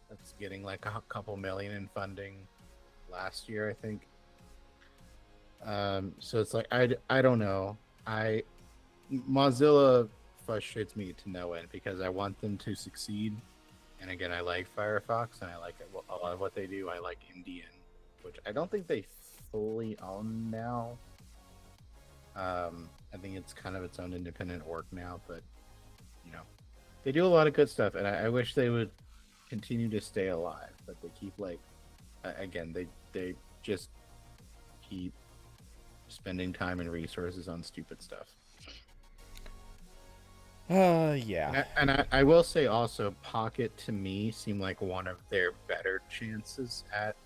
that's getting like a couple million in funding last year, I think. So it's like I don't know. I Mozilla frustrates me to no end because I want them to succeed. And again, I like Firefox and I like a lot of what they do. I like Indian, which I don't think they fully own now. I think it's kind of its own independent org now, but you know, they do a lot of good stuff, and I wish they would continue to stay alive. But they keep like, again, they just keep spending time and resources on stupid stuff. Yeah. And I will say also, Pocket to me seemed like one of their better chances at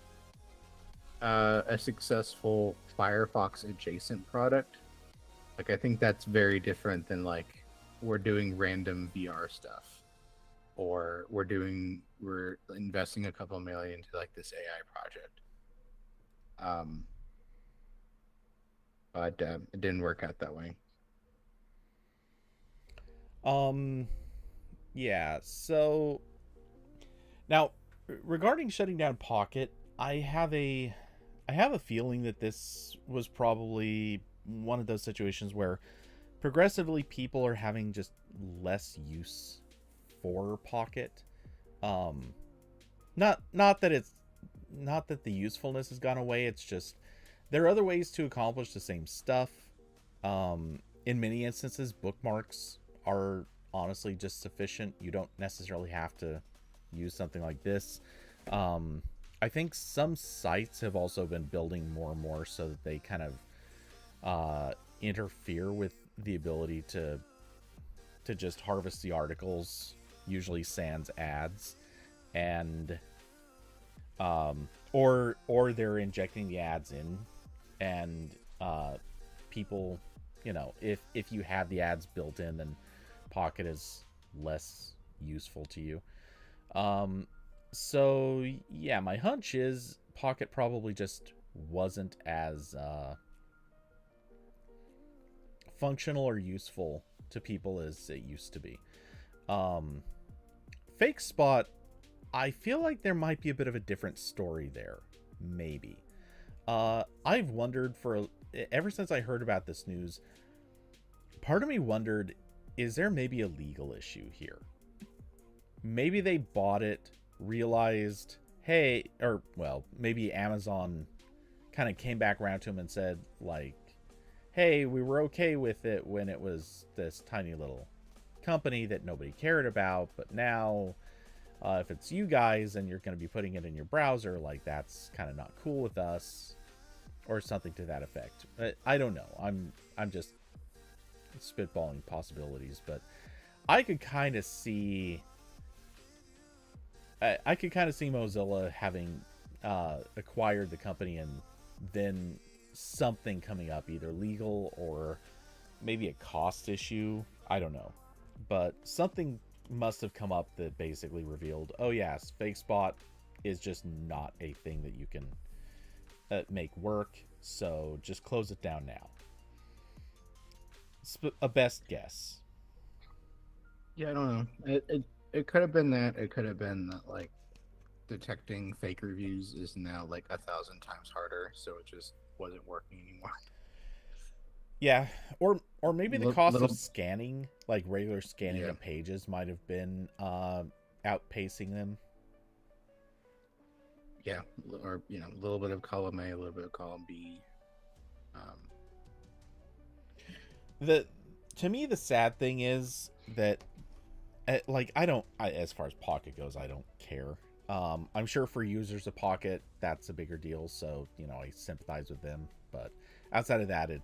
a successful Firefox adjacent product. Like I think that's very different than like we're doing random VR stuff, or we're investing a couple million to like this AI project. Um, but it didn't work out that way. Um. Yeah. So now, regarding shutting down Pocket, I have a feeling that this was probably one of those situations where progressively people are having just less use for Pocket. Um, not that it's not that the usefulness has gone away. It's just there are other ways to accomplish the same stuff. In many instances, bookmarks are honestly just sufficient. You don't necessarily have to use something like this. Um, I think some sites have also been building more and more so that they kind of interfere with the ability to just harvest the articles, usually sans ads, and or they're injecting the ads in, and people, you know, if you have the ads built in, then Pocket is less useful to you. Um, so yeah, my hunch is Pocket probably just wasn't as functional or useful to people as it used to be. Um, Fake Spot, I feel like there might be a bit of a different story there. Maybe. I've wondered ever since I heard about this news, part of me wondered, is there maybe a legal issue here? Maybe they bought it, realized, hey, or well, maybe Amazon kind of came back around to him and said, like, hey, we were okay with it when it was this tiny little company that nobody cared about, but now if it's you guys and you're going to be putting it in your browser, like that's kind of not cool with us, or something to that effect. I don't know. I'm just spitballing possibilities, but I could kind of see Mozilla having acquired the company and then something coming up, either legal or maybe a cost issue. I don't know, but something must have come up that basically revealed, oh yes, Fake Spot is just not a thing that you can make work, so just close it down now. A best guess. Yeah, I don't know. It could have been that. It could have been that like detecting fake reviews is now like 1,000 times harder, so it just wasn't working anymore. Yeah, or maybe the cost Little, of scanning, like regular scanning yeah, of pages, might have been outpacing them. yeah, or a little bit of column A, a little bit of column B. Um, The To me, the sad thing is that like as far as Pocket goes, I don't care. I'm sure for users of Pocket that's a bigger deal, so I sympathize with them, but outside of that, it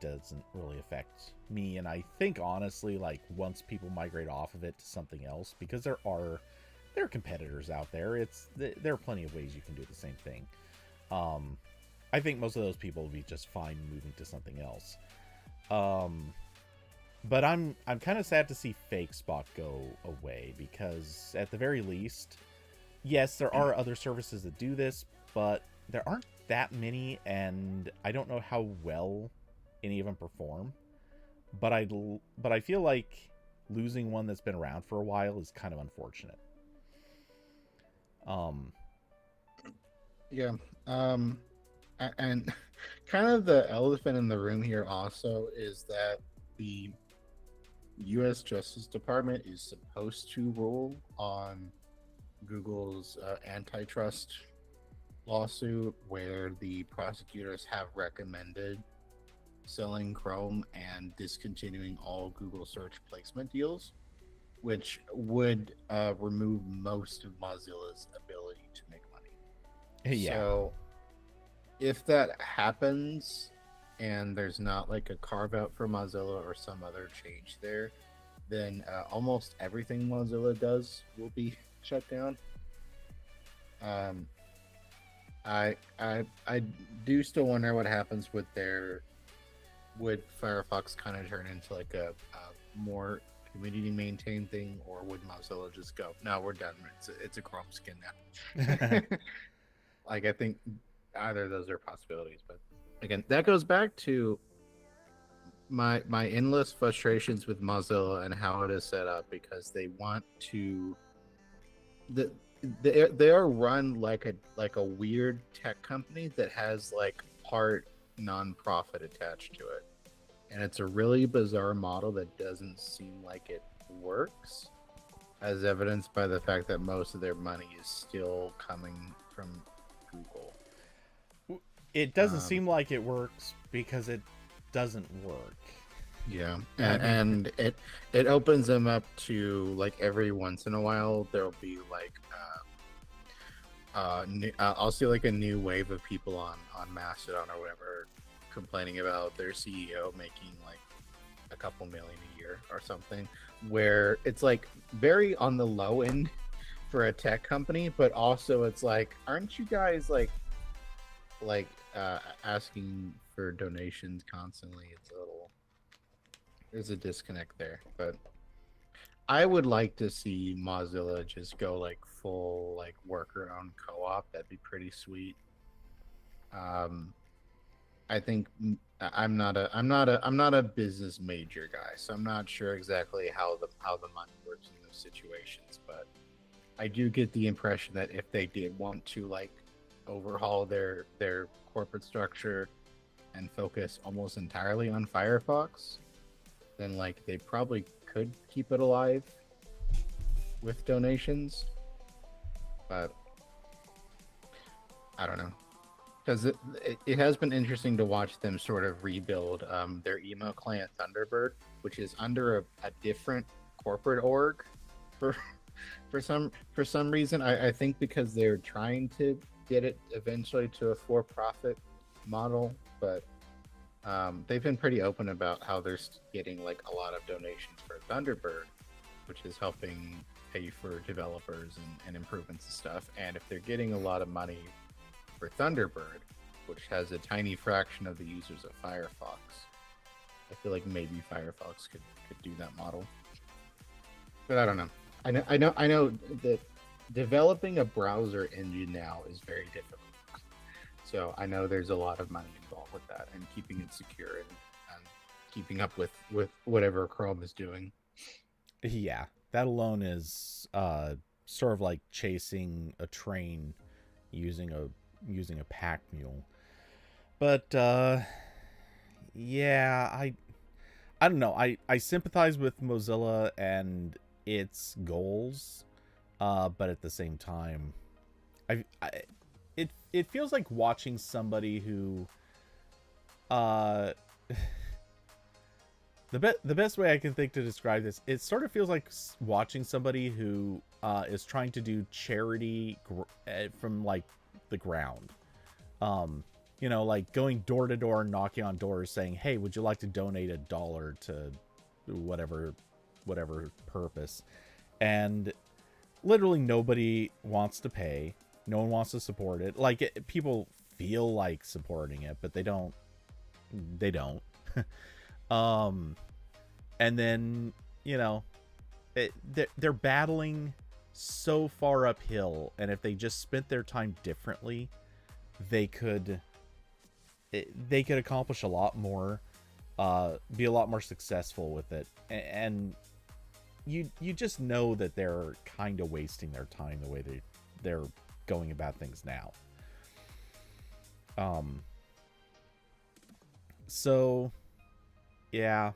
doesn't really affect me. And I think honestly, like, once people migrate off of it to something else, because there are competitors out there, there are plenty of ways you can do the same thing. I think most of those people will be just fine moving to something else. But I'm kind of sad to see FakeSpot go away, because at the very least, yes, there are other services that do this, but there aren't that many, and I don't know how well any of them perform. But I feel like losing one that's been around for a while is kind of unfortunate. Yeah. And kind of the elephant in the room here also is that the U.S. Justice Department is supposed to rule on Google's antitrust lawsuit, where the prosecutors have recommended selling Chrome and discontinuing all Google search placement deals, which would remove most of Mozilla's ability to make money. Yeah. So if that happens and there's not like a carve out for Mozilla or some other change there, then almost everything Mozilla does will be shut down. I do still wonder what happens with their. Would Firefox kind of turn into like a more community maintained thing, or would Mozilla just go, no, we're done, it's a Chrome skin now? Like, I think either of those are possibilities, but again, that goes back to my endless frustrations with Mozilla and how it is set up, because they want to they are run like a weird tech company that has like part non-profit attached to it, and it's a really bizarre model that doesn't seem like it works, as evidenced by the fact that most of their money is still coming from Google. It doesn't seem like it works because it doesn't work. Yeah, and it opens them up to, like, every once in a while there'll be like I'll see like a new wave of people on Mastodon or whatever complaining about their CEO making like a couple million a year or something, where it's like very on the low end for a tech company, but also it's like, aren't you guys like asking for donations constantly? It's a little, there's a disconnect there, but I would like to see Mozilla just go like full like worker-owned co-op. That'd be pretty sweet. I think I'm not a business major guy, so I'm not sure exactly how the money works in those situations. But I do get the impression that if they did want to like overhaul their corporate structure and focus almost entirely on Firefox, then like they probably could keep it alive with donations. But I don't know, because it has been interesting to watch them sort of rebuild their email client Thunderbird, which is under a different corporate org for some reason. I think because they're trying to get it eventually to a for-profit model, but they've been pretty open about how they're getting like a lot of donations for Thunderbird, which is helping pay for developers and improvements and stuff. And if they're getting a lot of money for Thunderbird, which has a tiny fraction of the users of Firefox, I feel like maybe Firefox could do that model. But I don't know. I know that developing a browser engine now is very difficult. So I know there's a lot of money involved with that, and keeping it secure and keeping up with whatever Chrome is doing. Yeah, that alone is sort of like chasing a train using a pack mule. But yeah, I don't know. I sympathize with Mozilla and its goals, but at the same time, it feels like watching somebody who the best way I can think to describe this, it sort of feels like watching somebody who is trying to do charity from like the ground. You know, like going door to door, knocking on doors, saying, "Hey, would you like to donate $1 to whatever purpose?" And literally nobody wants to pay. No one wants to support it. Like people feel like supporting it, but they don't. They don't. um, and then you know, they're battling so far uphill, and if they just spent their time differently, they could they could accomplish a lot more, be a lot more successful with it, and you just know that they're kind of wasting their time the way they're going about things now. So yeah,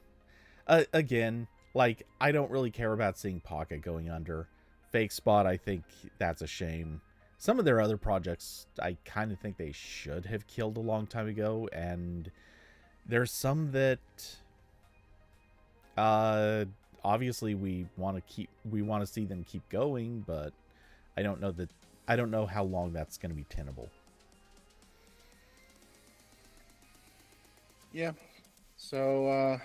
again, like I don't really care about seeing Pocket going under. Fake Spot, I think that's a shame. Some of their other projects, I kind of think they should have killed a long time ago, and there's some that, obviously we want to see them keep going, but I don't know how long that's going to be tenable. Yeah. So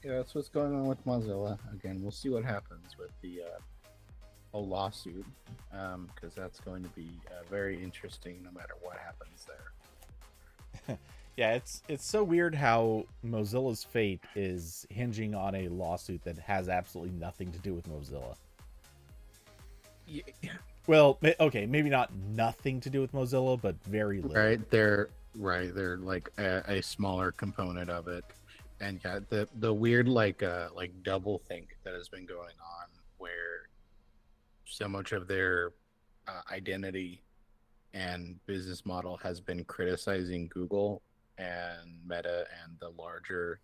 yeah, that's what's going on with Mozilla. Again, we'll see what happens with the a lawsuit, because that's going to be very interesting no matter what happens there. Yeah, it's so weird how Mozilla's fate is hinging on a lawsuit that has absolutely nothing to do with Mozilla. Yeah. Well, okay, maybe not nothing to do with Mozilla, but very little. They're like a smaller component of it, and yeah, the weird like double think that has been going on, where so much of their identity and business model has been criticizing Google and Meta and the larger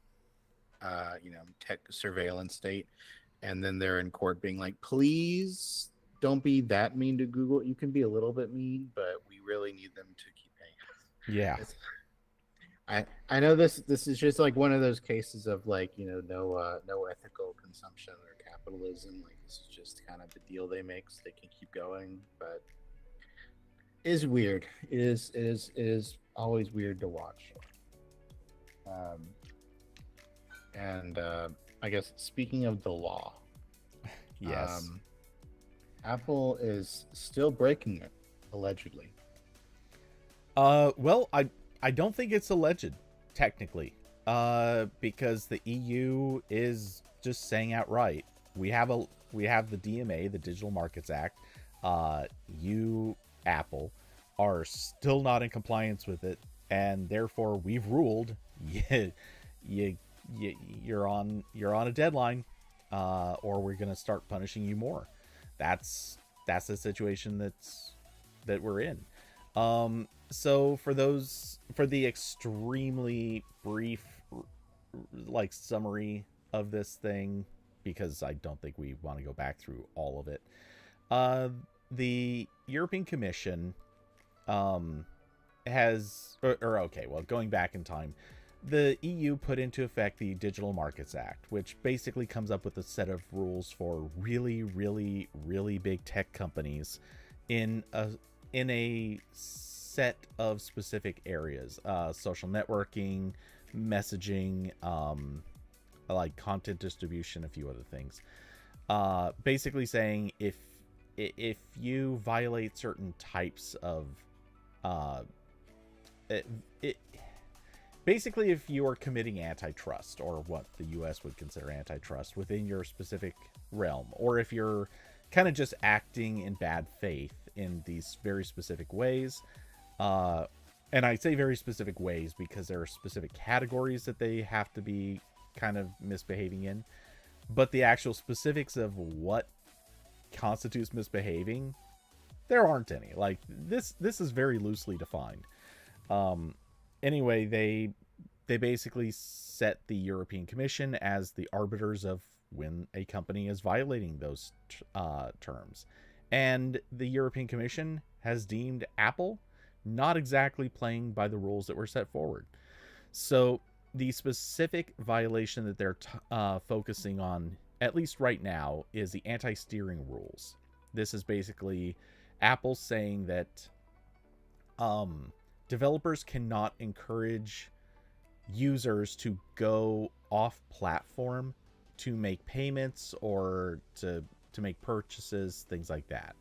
tech surveillance state, and then they're in court being like, please don't be that mean to Google. You can be a little bit mean, but we really need them to keep paying us. Yeah. I know this is just like one of those cases of like, no ethical consumption or capitalism. Like this is just kind of the deal they make so they can keep going. But it is weird. It is always weird to watch. And I guess speaking of the law, Yes. Apple is still breaking it, allegedly. Well, I don't think it's alleged, technically, because the EU is just saying outright, we have the DMA, the Digital Markets Act. You, Apple, are still not in compliance with it, and therefore we've ruled you're on a deadline, or we're gonna start punishing you more. That's the situation that we're in. So for the extremely brief like summary of this thing, because I don't think we want to go back through all of it. The European Commission has okay, well, going back in time, the EU put into effect the Digital Markets Act, which basically comes up with a set of rules for really, really, really big tech companies in a set of specific areas: social networking, messaging, like content distribution, a few other things. Basically saying if you violate certain types of basically, if you are committing antitrust, or what the US would consider antitrust, within your specific realm, or if you're kind of just acting in bad faith in these very specific ways, and I say very specific ways because there are specific categories that they have to be kind of misbehaving in, but the actual specifics of what constitutes misbehaving, there aren't any. Like this is very loosely defined. Anyway, they basically set the European Commission as the arbiters of when a company is violating those terms. And the European Commission has deemed Apple not exactly playing by the rules that were set forward. So the specific violation that they're focusing on, at least right now, is the anti-steering rules. This is basically Apple saying that developers cannot encourage users to go off platform to make payments or to make purchases, things like that.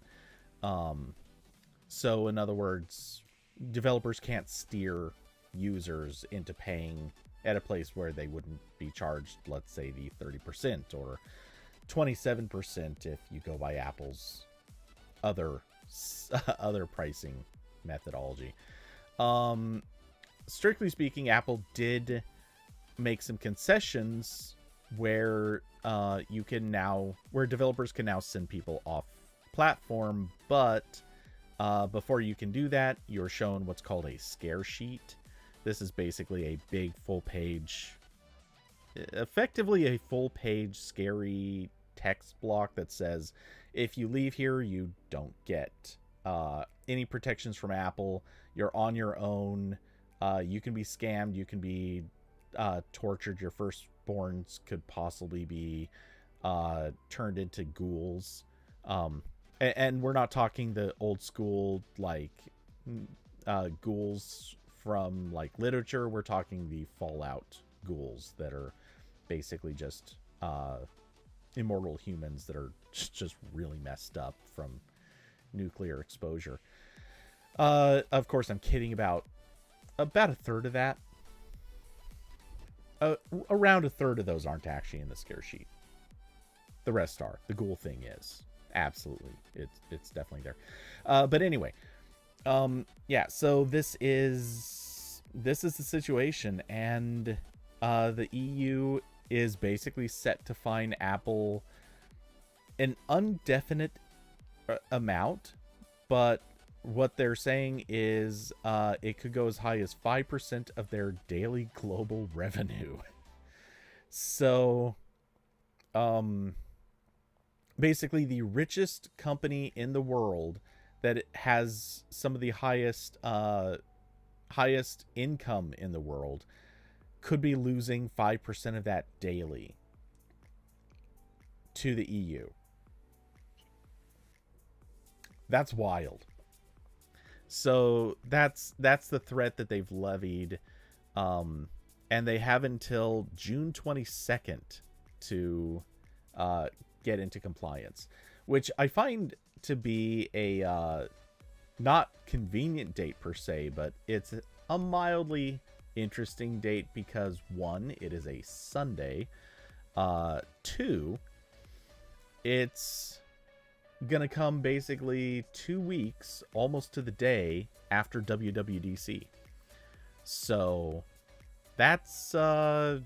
So in other words, developers can't steer users into paying at a place where they wouldn't be charged, let's say, the 30% or 27% if you go by Apple's other pricing methodology. Strictly speaking, Apple did make some concessions where where developers can now send people off platform, but before you can do that, you're shown what's called a scare sheet. This is basically a big effectively a full page scary text block that says, if you leave here, you don't get any protections from Apple. You're on your own. You can be scammed. You can be tortured. Your firstborns could possibly be turned into ghouls. And we're not talking the old school like ghouls from like literature. We're talking the Fallout ghouls that are basically just immortal humans that are just really messed up from nuclear exposure. Of course, I'm kidding about a third of that. Around a third of those aren't actually in the scare sheet. The rest are. The ghoul thing is. Absolutely. It's definitely there. But anyway, yeah, so this is the situation, and the EU is basically set to fine Apple an indefinite amount, but what they're saying is it could go as high as 5% of their daily global revenue. So, basically the richest company in the world that has some of the highest income in the world could be losing 5% of that daily to the EU. That's wild. So that's the threat that they've levied, and they have until June 22nd to get into compliance, which I find to be a not convenient date per se, but it's a mildly interesting date because 1, it is a Sunday, 2, it's gonna come basically 2 weeks almost to the day after WWDC. So that's a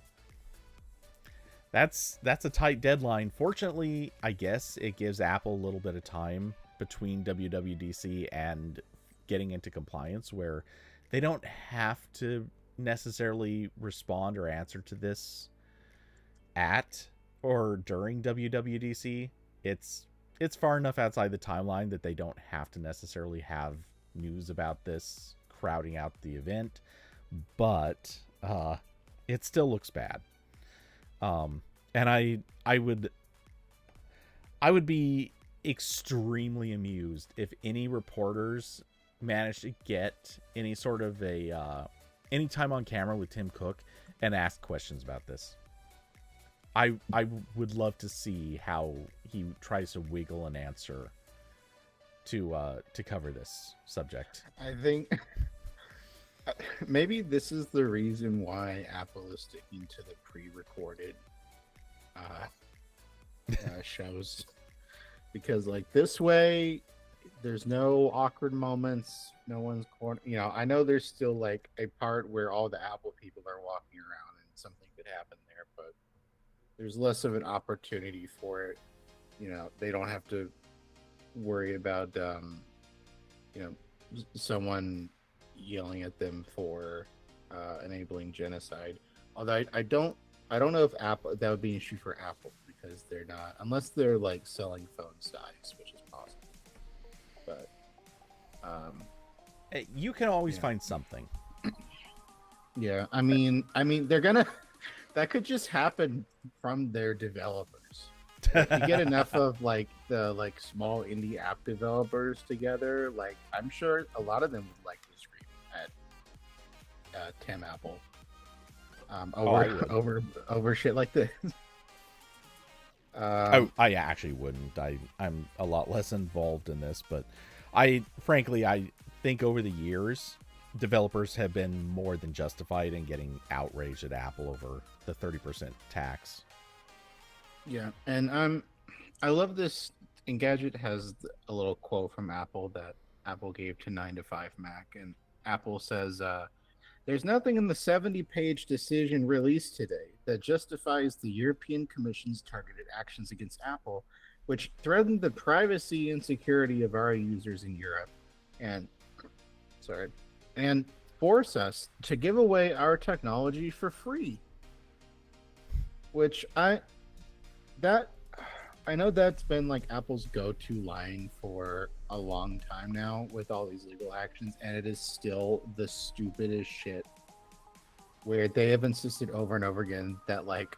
tight deadline. Fortunately, I guess it gives Apple a little bit of time between WWDC and getting into compliance where they don't have to necessarily respond or answer to this at or during WWDC. It's far enough outside the timeline that they don't have to necessarily have news about this crowding out the event, but it still looks bad. And I would be extremely amused if any reporters managed to get any sort of any time on camera with Tim Cook and ask questions about this. I would love to see how he tries to wiggle an answer to cover this subject. I think maybe this is the reason why Apple is sticking to the pre-recorded shows, because like this way there's no awkward moments, no one's corner. I know there's still like a part where all the Apple people are walking around and something could happen there, but there's less of an opportunity for it. They don't have to worry about someone yelling at them for enabling genocide. Although I don't know if Apple, that would be an issue for Apple, because they're not, unless they're like selling phone size, which is possible. But you can always find something. Yeah, I mean they're gonna that could just happen from their developers. If you get enough of like the small indie app developers together, like I'm sure a lot of them would like to scream at Tim Apple over shit like this. I actually wouldn't. I'm a lot less involved in this, but I think over the years developers have been more than justified in getting outraged at Apple over the 30% tax. Yeah, and I love this. Engadget has a little quote from Apple that Apple gave to 9 to 5 Mac, and Apple says, "There's nothing in the 70-page decision released today that justifies the European Commission's targeted actions against Apple, which threaten the privacy and security of our users in Europe, and sorry, and force us to give away our technology for free." Which that I know that's been like Apple's go-to line for a long time now with all these legal actions, and it is still the stupidest shit. Where they have insisted over and over again that like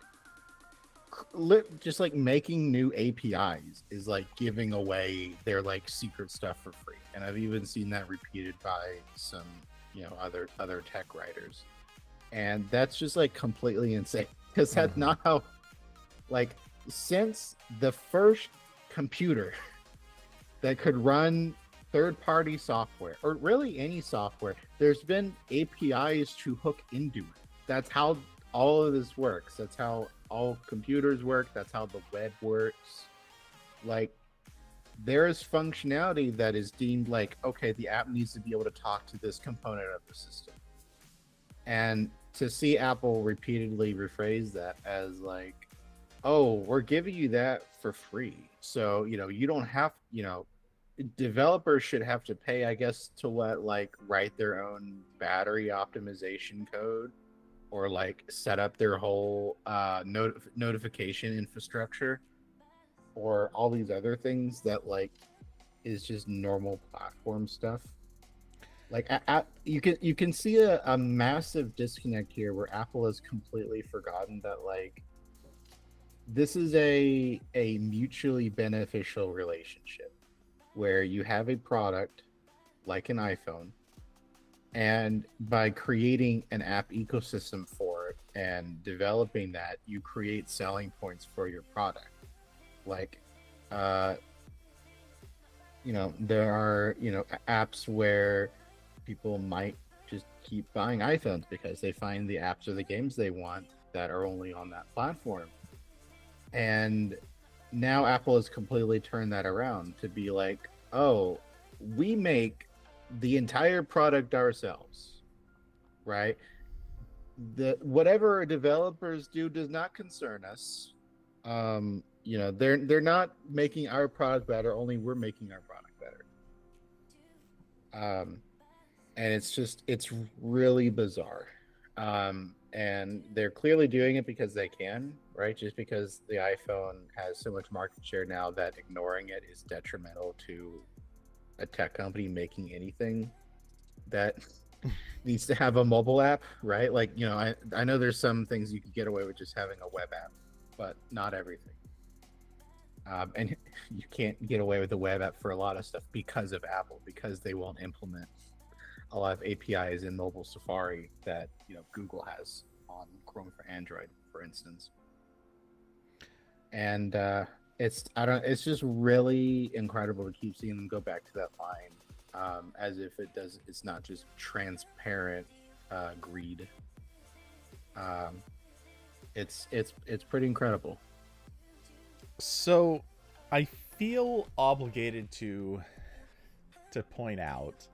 just like making new APIs is like giving away their like secret stuff for free, and I've even seen that repeated by some other tech writers, and that's just like completely insane because that's not how like. Since the first computer that could run third-party software, or really any software, there's been APIs to hook into it. That's how all of this works. That's how all computers work. That's how the web works. Like, there is functionality that is deemed like, okay, the app needs to be able to talk to this component of the system. And to see Apple repeatedly rephrase that as like, oh, we're giving you that for free. So, you don't have, developers should have to pay, I guess, to write their own battery optimization code or like set up their whole notification infrastructure or all these other things that like is just normal platform stuff. Like you can see a massive disconnect here where Apple has completely forgotten that like this is a mutually beneficial relationship where you have a product like an iPhone, and by creating an app ecosystem for it and developing that, you create selling points for your product. Like, there are, apps where people might just keep buying iPhones because they find the apps or the games they want that are only on that platform. And now Apple has completely turned that around to be like, oh, we make the entire product ourselves, right? Whatever developers do does not concern us. They're not making our product better, only we're making our product better. And it's really bizarre. And they're clearly doing it because they can, right? Just because the iPhone has so much market share now that ignoring it is detrimental to a tech company making anything that needs to have a mobile app, right? Like, I know there's some things you could get away with just having a web app, but not everything. And you can't get away with the web app for a lot of stuff because of Apple, because they won't implement a lot of APIs in mobile Safari that Google has on Chrome for Android, for instance. And it's just really incredible to keep seeing them go back to that line, as if it's not just transparent greed. It's pretty incredible. So I feel obligated to point out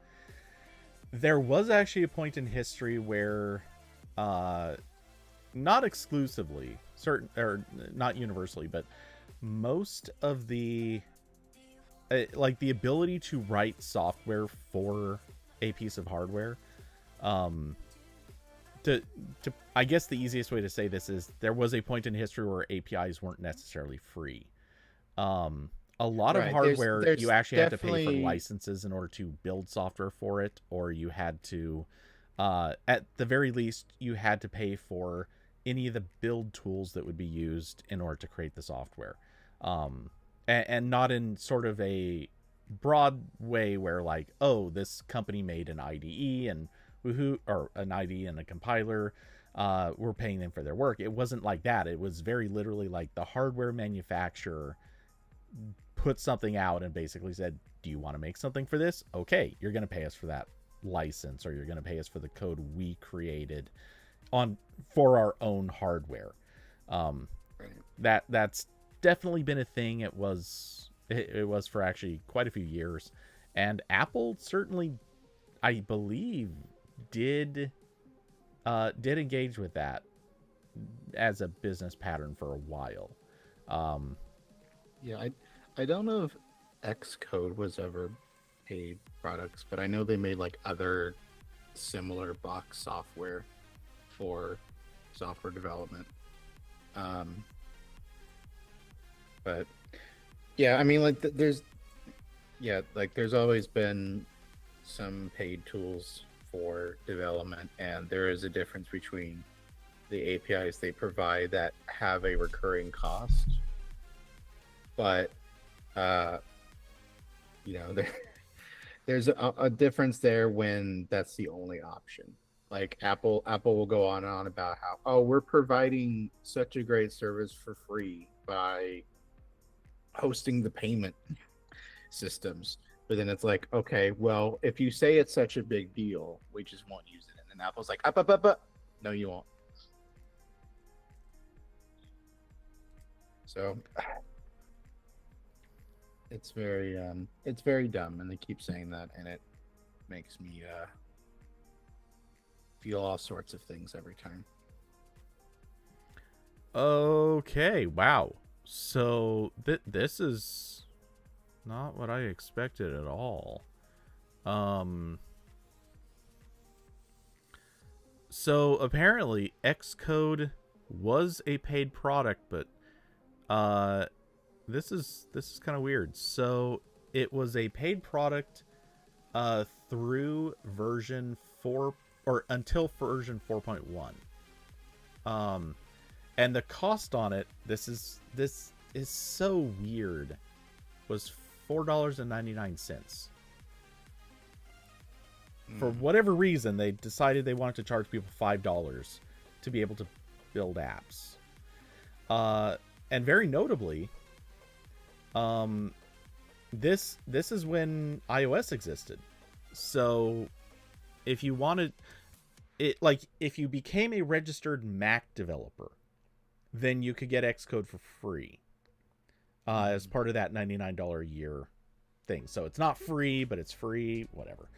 there was actually a point in history where not exclusively certain, or not universally, but most of the like the ability to write software for a piece of hardware, to I guess the easiest way to say this is there was a point in history where APIs weren't necessarily free. A lot of hardware there's you actually had to pay for licenses in order to build software for it, or you had to at the very least you had to pay for any of the build tools that would be used in order to create the software, and not in sort of a broad way where like, oh, this company made an IDE and woohoo, or an IDE and a compiler, we're paying them for their work. It wasn't like that. It was very literally like the hardware manufacturer put something out and basically said, do you want to make something for this? Okay, you're going to pay us for that license, or you're going to pay us for the code we created on for our own hardware. Um, Right. that's definitely been a thing. It was for actually quite a few years, and Apple certainly, I believe, did engage with that as a business pattern for a while. Um, Yeah, I don't know if Xcode was ever paid products, but I know they made like other similar box software for software development. Um, but yeah, I mean, like there's always been some paid tools for development, and there is a difference between the APIs they provide that have a recurring cost, but uh, there, there's a difference there when that's the only option. Like Apple will go on and on about how, oh, we're providing such a great service for free by hosting the payment systems. But then it's like, okay, well, if you say it's such a big deal, we just won't use it. And then Apple's like, up. No, you won't. So it's very dumb, and they keep saying that, and it makes me feel all sorts of things every time. okay, wow. So this is not what I expected at all. Um, so apparently Xcode was a paid product, but uh, this is kind of weird. So it was a paid product through version 4 or until version 4.1. And the cost on it, this is so weird, was $4.99. For whatever reason, they decided they wanted to charge people $5 to be able to build apps. And very notably, this is when iOS existed. So if you wanted it, like if you became a registered Mac developer, then you could get Xcode for free as part of that $99 a year thing. So it's not free, but it's free, whatever.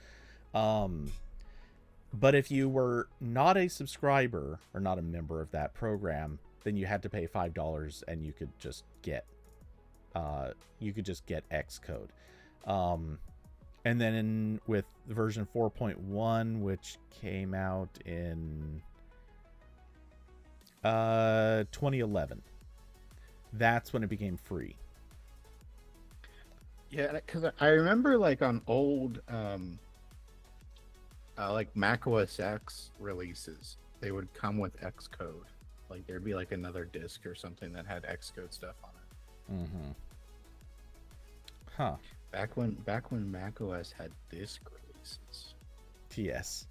But if you were not a subscriber or not a member of that program, then you had to pay $5 and you could just get Xcode. And then with version 4.1, which came out in 2011, that's when it became free. Yeah, because I remember like on old like Mac OS X releases, they would come with Xcode. Like there'd be like another disk or something that had Xcode stuff on it. Mm-hmm. Huh. Back when Mac OS had disk releases. Yes.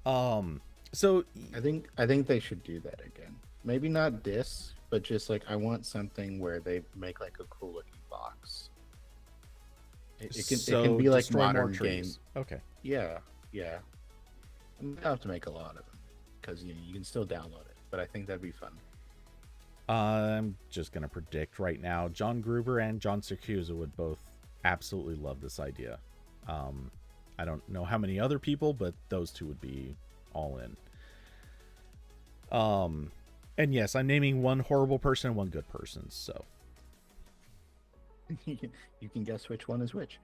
So I think they should do that again. Maybe not discs, but just like I want something where they make like a cool looking box. It can be like modern games. Okay. Yeah. I'm gonna have to make a lot of them because you can still download it, but I think that'd be fun. I'm just gonna predict right now, John Gruber and John Siracusa would both absolutely love this idea. I don't know how many other people, but those two would be all in. And yes, I'm naming one horrible person and one good person. So You can guess which one is which.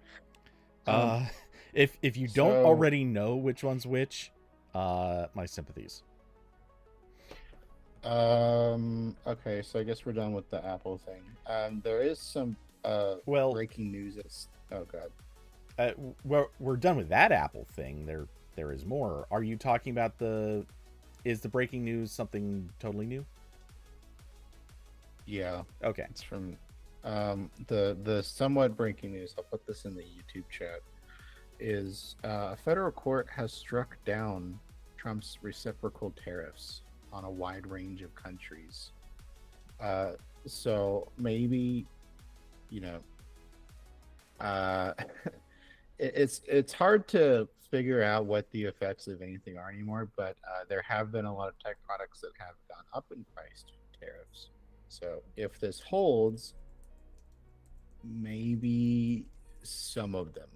If you don't already know which one's which, my sympathies. Okay, so I guess we're done with the Apple thing. There is some breaking news. Oh god. We're done with that Apple thing. There is more. Are you talking about is the breaking news something totally new? Yeah. Okay. It's from the somewhat breaking news. I'll put this in the YouTube chat. Is a federal court has struck down Trump's reciprocal tariffs on a wide range of countries. So maybe, it's hard to figure out what the effects of anything are anymore, but there have been a lot of tech products that have gone up in price due to tariffs. So if this holds, maybe some of them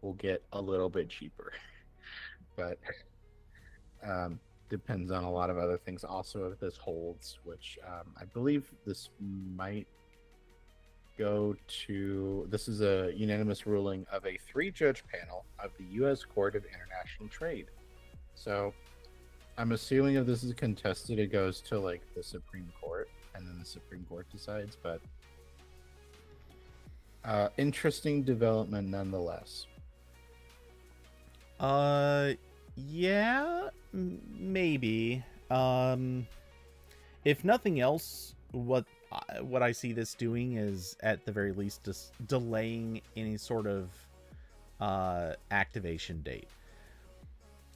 will get a little bit cheaper, but depends on a lot of other things. Also, if this holds, which I believe this might go to, this is a unanimous ruling of a 3-judge panel of the U.S. Court of International Trade. So I'm assuming if this is contested, it goes to like the Supreme Court, and then the Supreme Court decides. But interesting development nonetheless. Yeah, maybe. If nothing else, what I see this doing is at the very least just delaying any sort of activation date.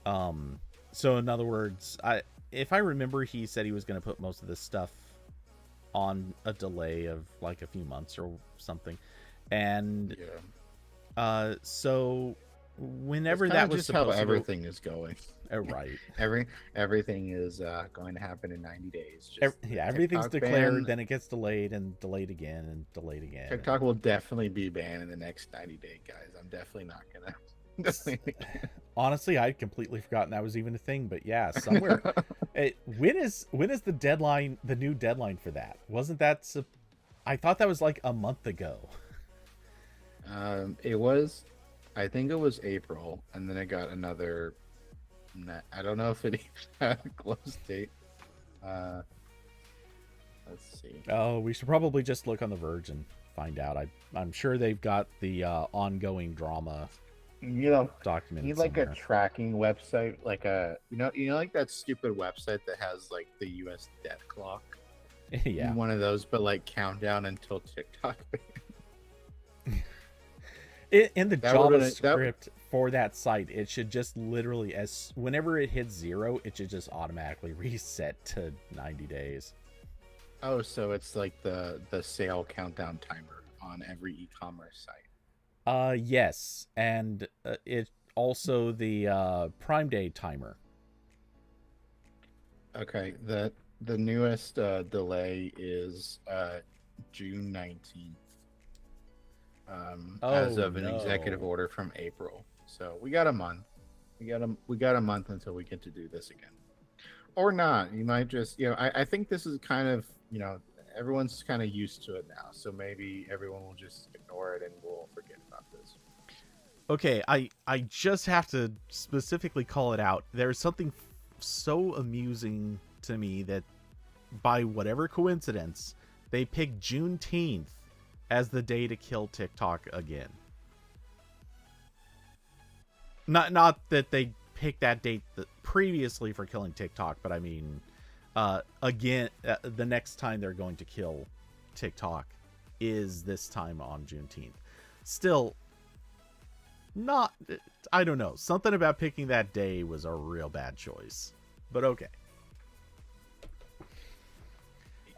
So in other words, if I remember, he said he was going to put most of this stuff on a delay of like a few months or something, and so whenever that was just supposed how everything is going. Right. Everything is going to happen in 90 days. Everything's declared, then it gets delayed and delayed again and delayed again. TikTok will definitely be banned in the next 90 days, guys. I'm definitely not gonna. Honestly, I'd completely forgotten that was even a thing. But yeah, somewhere. When is the deadline? The new deadline for that? Wasn't that? I thought that was like a month ago. It was. I think it was April, and then it got another. I don't know if it even had a close date. Let's see. Oh, we should probably just look on The Verge and find out. I'm sure they've got the ongoing drama. Documented. Need like somewhere. A tracking website, like like that stupid website that has like the U.S. death clock. Yeah, one of those, but like countdown until TikTok. In the JavaScript for that site, it should just literally, as whenever it hits 0, it should just automatically reset to 90 days. Oh, so it's like the sale countdown timer on every e-commerce site. Yes, and it also the Prime Day timer. Okay, the newest delay is June 19th. As of an executive order from April, so we got a month. We got a month until we get to do this again, or not. You might just, I think this is kind of, everyone's kind of used to it now, so maybe everyone will just ignore it and we'll forget about this. Okay, I just have to specifically call it out. There's something so amusing to me that by whatever coincidence they picked Juneteenth as the day to kill TikTok again. Not that they picked that date previously for killing TikTok, but I mean, again, the next time they're going to kill TikTok is this time on Juneteenth. Still, I don't know. Something about picking that day was a real bad choice, but okay.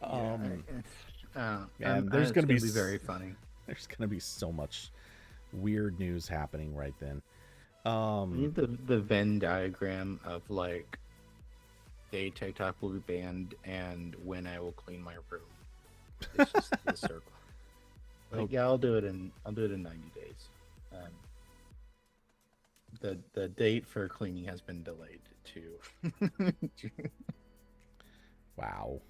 And there's going to be very funny. There's going to be so much weird news happening right then. Need the Venn diagram of like day TikTok will be banned and when I will clean my room. It's just the circle. Like, yeah, I'll do it in 90 days. The date for cleaning has been delayed to Wow.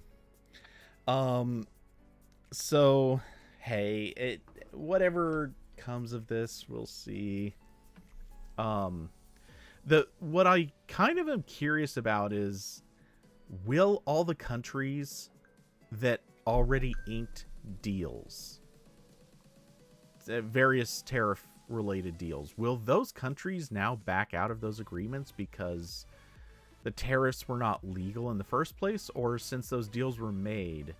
So, hey, whatever comes of this, we'll see. What I kind of am curious about is, will all the countries that already inked deals, various tariff-related deals, will those countries now back out of those agreements because the tariffs were not legal in the first place, or since those deals were made,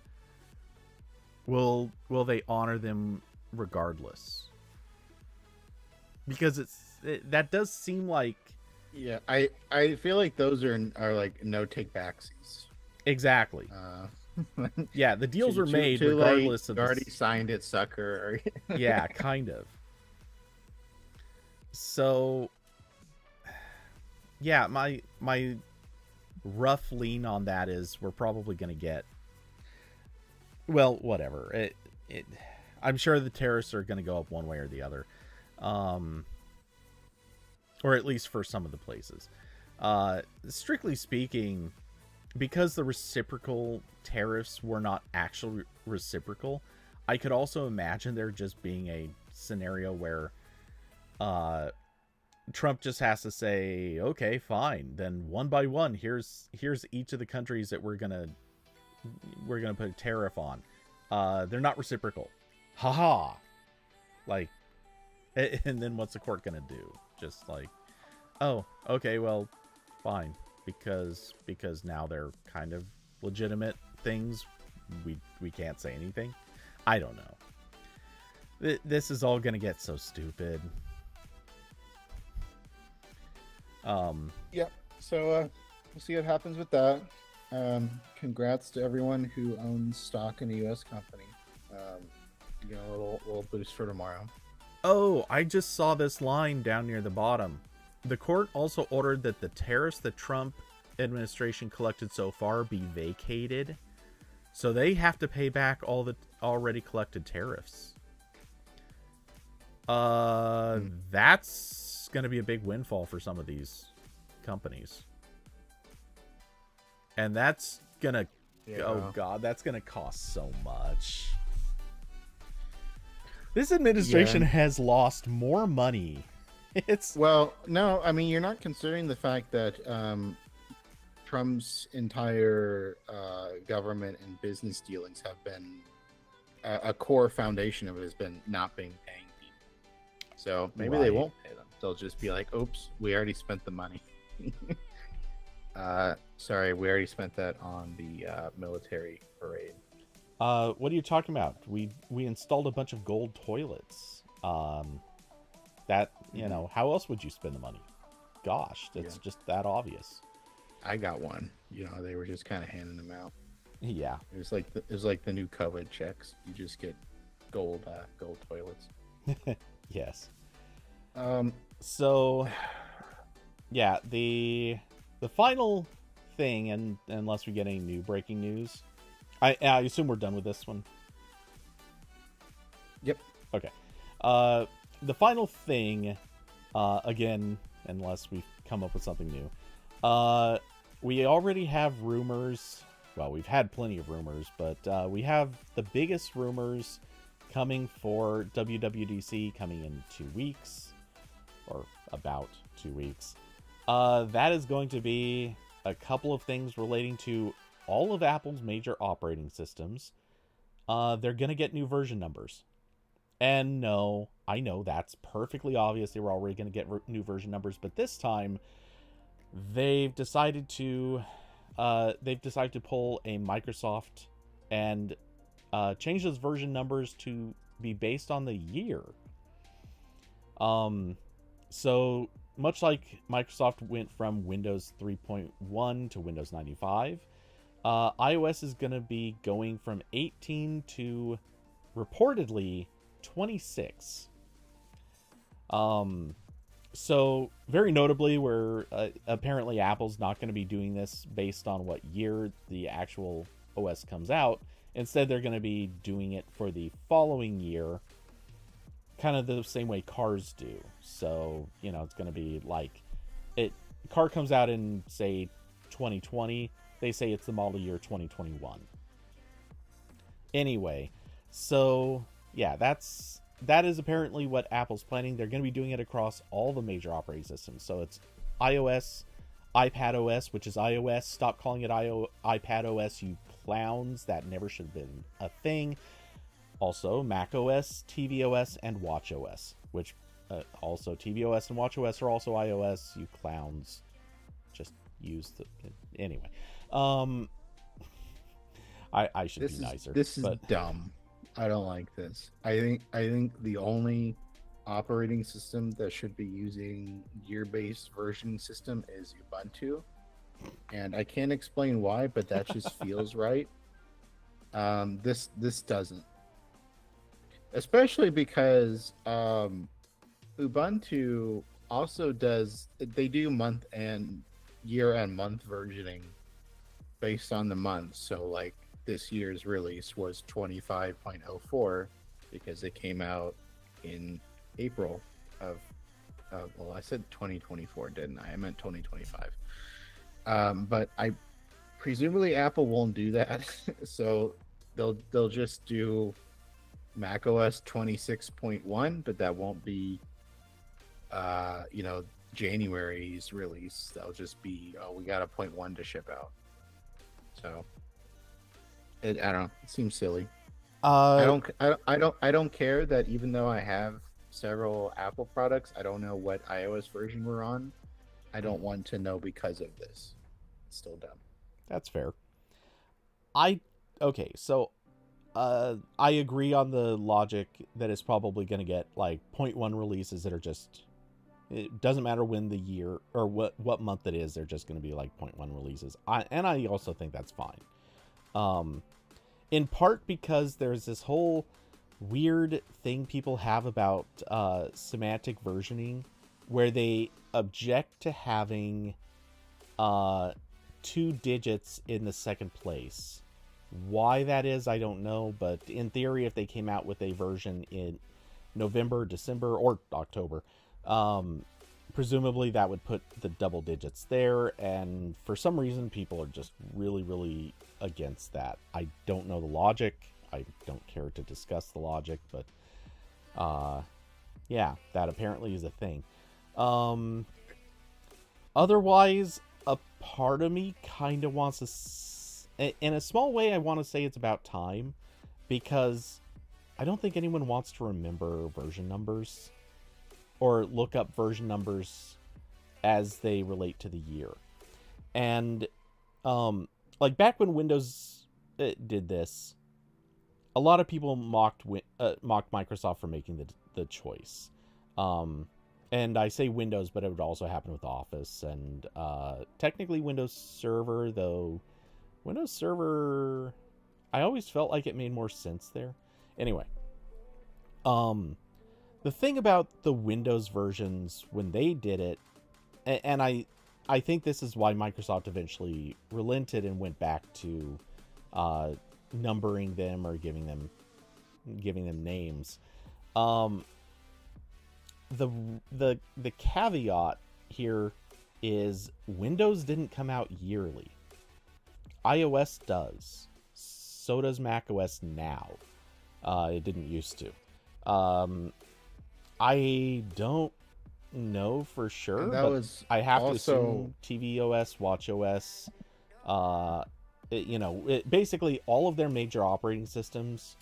will they honor them regardless? Because that does seem like, yeah, I feel like those are like no take backsies. Exactly. Yeah, the deals were made regardless of. You already signed it, sucker. Yeah, kind of. So yeah, my rough lean on that is we're probably going to get, well, whatever. It I'm sure the tariffs are going to go up one way or the other. Um or at least for some of the places. Strictly speaking, because the reciprocal tariffs were not actually reciprocal, I could also imagine there just being a scenario where uh, Trump just has to say, "Okay, fine, then one by one, here's each of the countries that we're gonna put a tariff on. They're not reciprocal, haha." Like, and then what's the court gonna do? Just like, oh, okay, well, fine, because now they're kind of legitimate things. We can't say anything. I don't know. This is all gonna get so stupid. Yep. So we'll see what happens with that. Congrats to everyone who owns stock in a U.S. company. A little boost for tomorrow. Oh, I just saw this line down near the bottom. The court also ordered that the tariffs the Trump administration collected so far be vacated. So they have to pay back all the already collected tariffs. That's going to be a big windfall for some of these companies. And that's going to, oh God, that's going to cost so much. This administration has lost more money. Well, no, I mean, you're not considering the fact that Trump's entire government and business dealings have been a core foundation of it has been not being paying people. So maybe they won't pay them. They'll just be like, "Oops, we already spent the money." Sorry, we already spent that on the military parade. What are you talking about? We installed a bunch of gold toilets. That, how else would you spend the money? Gosh, that's just that obvious. I got one. They were just kind of handing them out. Yeah. It was like the new COVID checks. You just get gold toilets. Yes. So yeah, the final thing, and unless we get any new breaking news, I assume we're done with this one. Yep. Okay. The final thing, again, unless we come up with something new, we already have rumors. Well, we've had plenty of rumors, but we have the biggest rumors coming for WWDC coming in 2 weeks, or about 2 weeks. That is going to be a couple of things relating to all of Apple's major operating systems. They're going to get new version numbers. And no, I know that's perfectly obvious. They were already going to get new version numbers, but this time they've decided to pull a Microsoft and change those version numbers to be based on the year. So much like Microsoft went from Windows 3.1 to Windows 95, iOS is going to be going from 18 to reportedly 26. So very notably, where apparently Apple's not going to be doing this based on what year the actual OS comes out. Instead, they're going to be doing it for the following year, kind of the same way cars do. So, it's going to be like car comes out in, say, 2020. They say it's the model year 2021. Anyway, so yeah, that is apparently what Apple's planning. They're going to be doing it across all the major operating systems. So it's iOS, iPadOS, which is iOS. Stop calling it iPadOS, you clowns. That never should have been a thing. Also, macOS, tvOS, and watchOS, which also tvOS and watchOS are also iOS, you clowns. Just use the... Anyway. I should be nicer. This is dumb. I don't like this. I think the only operating system that should be using year-based version system is Ubuntu, and I can't explain why, but that just feels right. This doesn't, especially because Ubuntu also does, they do month and year and month versioning based on the month. So like this year's release was 25.04 because it came out in April of well, I said 2024, didn't I? I meant 2025. But I presumably Apple won't do that. So they'll just do Mac OS 26.1, but that won't be January's release. That'll just be, oh, we got a point one to ship out. So I don't know. It seems silly. I don't care that even though I have several Apple products, I don't know what iOS version we're on. I don't want to know because of this. It's still dumb. That's fair. Okay, so I agree on the logic that it's probably going to get like 0.1 releases that are just, it doesn't matter when the year or what month it is, they're just going to be like 0.1 releases. I also think that's fine. In part because there's this whole weird thing people have about semantic versioning where they object to having 2 digits in the second place. Why that is, I don't know, but in theory, if they came out with a version in November, December, or October, presumably that would put the double digits there, and for some reason people are just really, really against that. I don't know the logic. I don't care to discuss the logic, but yeah, that apparently is a thing. Otherwise, a part of me kind of wants to, in a small way, I want to say it's about time, because I don't think anyone wants to remember version numbers or look up version numbers as they relate to the year. And like back when Windows did this, a lot of people mocked Microsoft for making the choice. And I say Windows, but it would also happen with Office and technically Windows Server, though Windows Server, I always felt like it made more sense there. Anyway, the thing about the Windows versions when they did it, and I think this is why Microsoft eventually relented and went back to numbering them or giving them names. The caveat here is Windows didn't come out yearly. iOS does. So does macOS now. It didn't used to. I don't know for sure, And that but was I have to also assume tvOS, watchOS, basically all of their major operating systems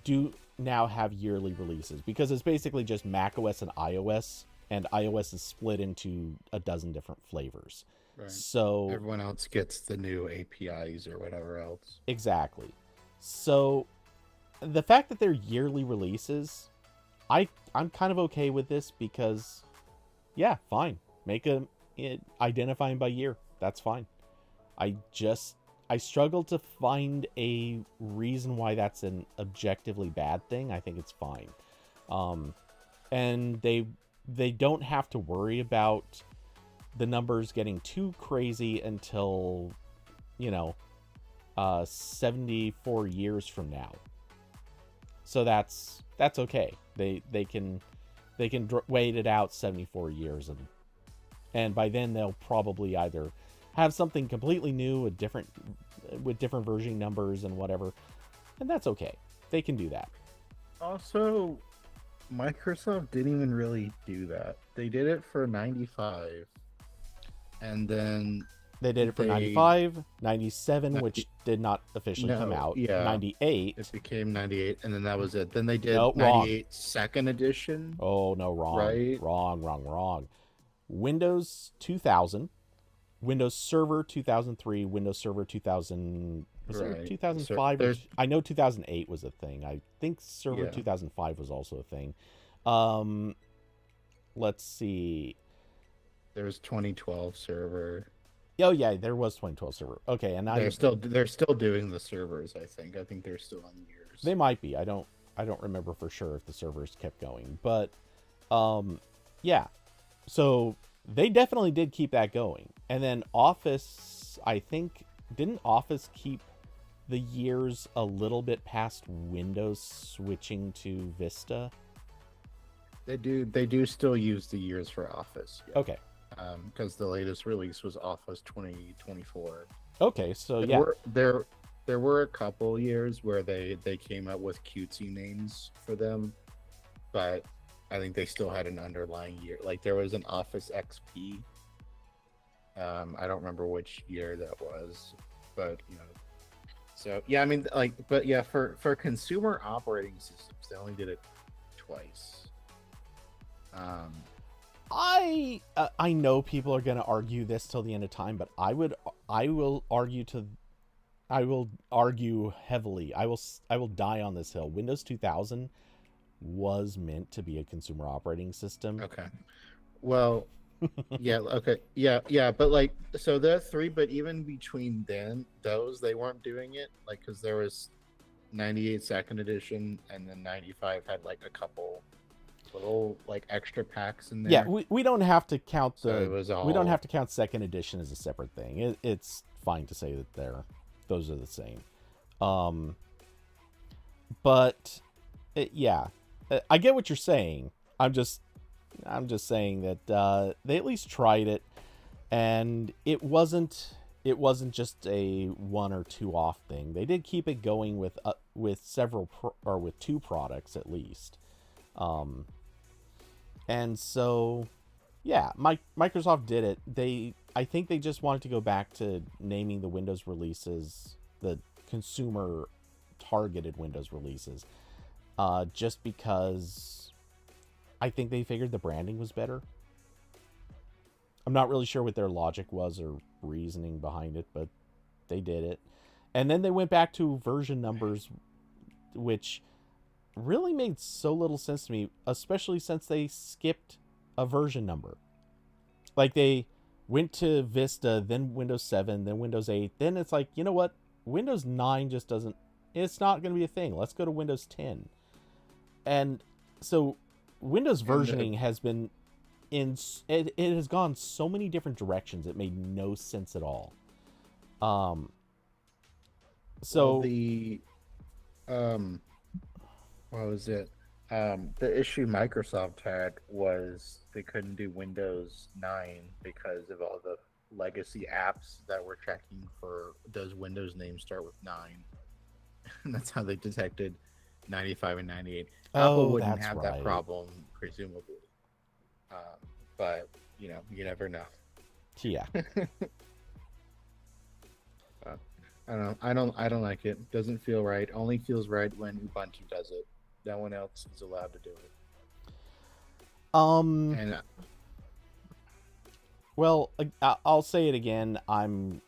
do now have yearly releases, because it's basically just macOS and iOS is split into a dozen different flavors. right. So Everyone else gets the new APIs or whatever else. exactly. So the fact that they're yearly releases, I'm kind of okay with this, because yeah, fine. Make identifying by year. That's fine. I struggle to find a reason why that's an objectively bad thing. I think it's fine. And they don't have to worry about the numbers getting too crazy until 74 years from now. So that's okay. They can wait it out 74 years, and by then they'll probably either have something completely new, with different versioning numbers and whatever, and that's okay. They can do that. Also, Microsoft didn't even really do that. They did it for 95, and then They did it for 95, 97, which did not officially come out. Yeah, 98. It became 98, and then that was it. Then they did No, 98 second edition. Oh, no, wrong. Right? Wrong. Windows 2000, Windows Server 2003, Windows Server 2000. Was Right. it 2005? I know 2008 was a thing. I think Server 2005 was also a thing. Let's see. There's 2012 server. Oh yeah, there was 2012 server. Okay, and they're still doing the servers. I think they're still on years. They might be. I don't remember for sure if the servers kept going, but Yeah. So they definitely did keep that going. And then Office, I think, didn't Office keep the years a little bit past Windows switching to Vista? They do still use the years for Office. Yeah. Okay. Because the latest release was Office 2024. Okay, so There yeah. were there were a couple years where they came up with cutesy names for them, but I think they still had an underlying year. Like there was an Office XP. I don't remember which year that was, but you know. So yeah, I mean, like, but yeah, for consumer operating systems, they only did it twice. Um, I know people are going to argue this till the end of time, but I will argue to I will argue heavily. I will die on this hill. Windows 2000 was meant to be a consumer operating system. okay. Well, yeah, okay. Yeah, but like so there are three, but even between then those they weren't doing it like cuz there was 98 second edition and then 95 had like a couple little like extra packs in Yeah, there. we don't have to count So it was we don't all have to count second edition as a separate thing. It's fine to say that those are the same. Um, but yeah, I get what you're saying. I'm just saying that they at least tried it, and it wasn't just a one or two off thing. They did keep it going with several or with two products at least. Um, and so yeah, Microsoft did it. I think they just wanted to go back to naming the Windows releases the consumer targeted Windows releases, just because I think they figured the branding was better. I'm not really sure what their logic was or reasoning behind it, but they did it. And then they went back to version numbers, which really made so little sense to me, especially since they skipped a version number. Like they went to Vista, then Windows 7, then Windows 8. Then it's like, you know what? Windows 9 just doesn't, it's not going to be a thing. Let's go to Windows 10. And so Windows versioning has been it has gone so many different directions. It made no sense at all. So well, the what was it? The issue Microsoft had was they couldn't do Windows 9 because of all the legacy apps that were checking for does Windows names start with 9. And that's how they detected 95 and 98. Apple wouldn't that's have right. that problem, presumably. But, you know, you never know. Yeah. I don't like it. Doesn't feel right. Only feels right when Ubuntu does it. No one else is allowed to do it. And Well, I'll say it again. I'm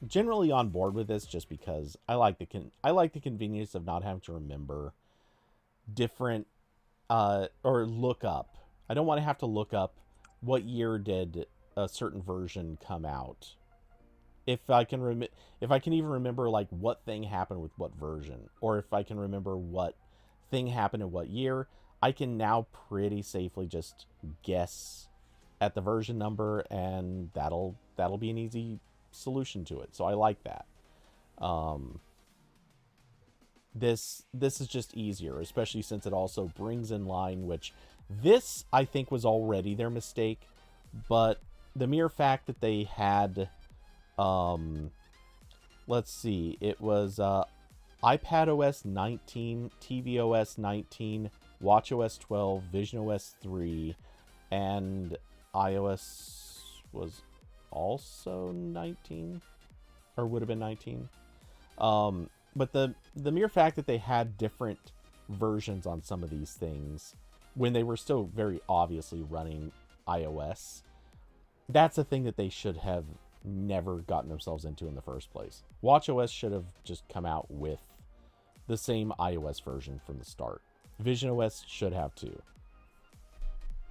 generally on board with this just because I like the convenience of not having to remember different or look up. I don't want to have to look up what year did a certain version come out. If I can even remember like what thing happened with what version, or if I can remember what thing happened in what year, I can now pretty safely just guess at the version number, and that'll be an easy solution to it. So I like that. This is just easier, especially since it also brings in line, which this I think was already their mistake, but the mere fact that they had let's see, it was iPad OS 19, tvOS 19, watchOS 12, visionOS 3, and iOS was also 19, or would have been 19. But the mere fact that they had different versions on some of these things when they were still very obviously running iOS, that's a thing that they should have never gotten themselves into in the first place. watchOS should have just come out with the same iOS version from the start. visionOS should have too.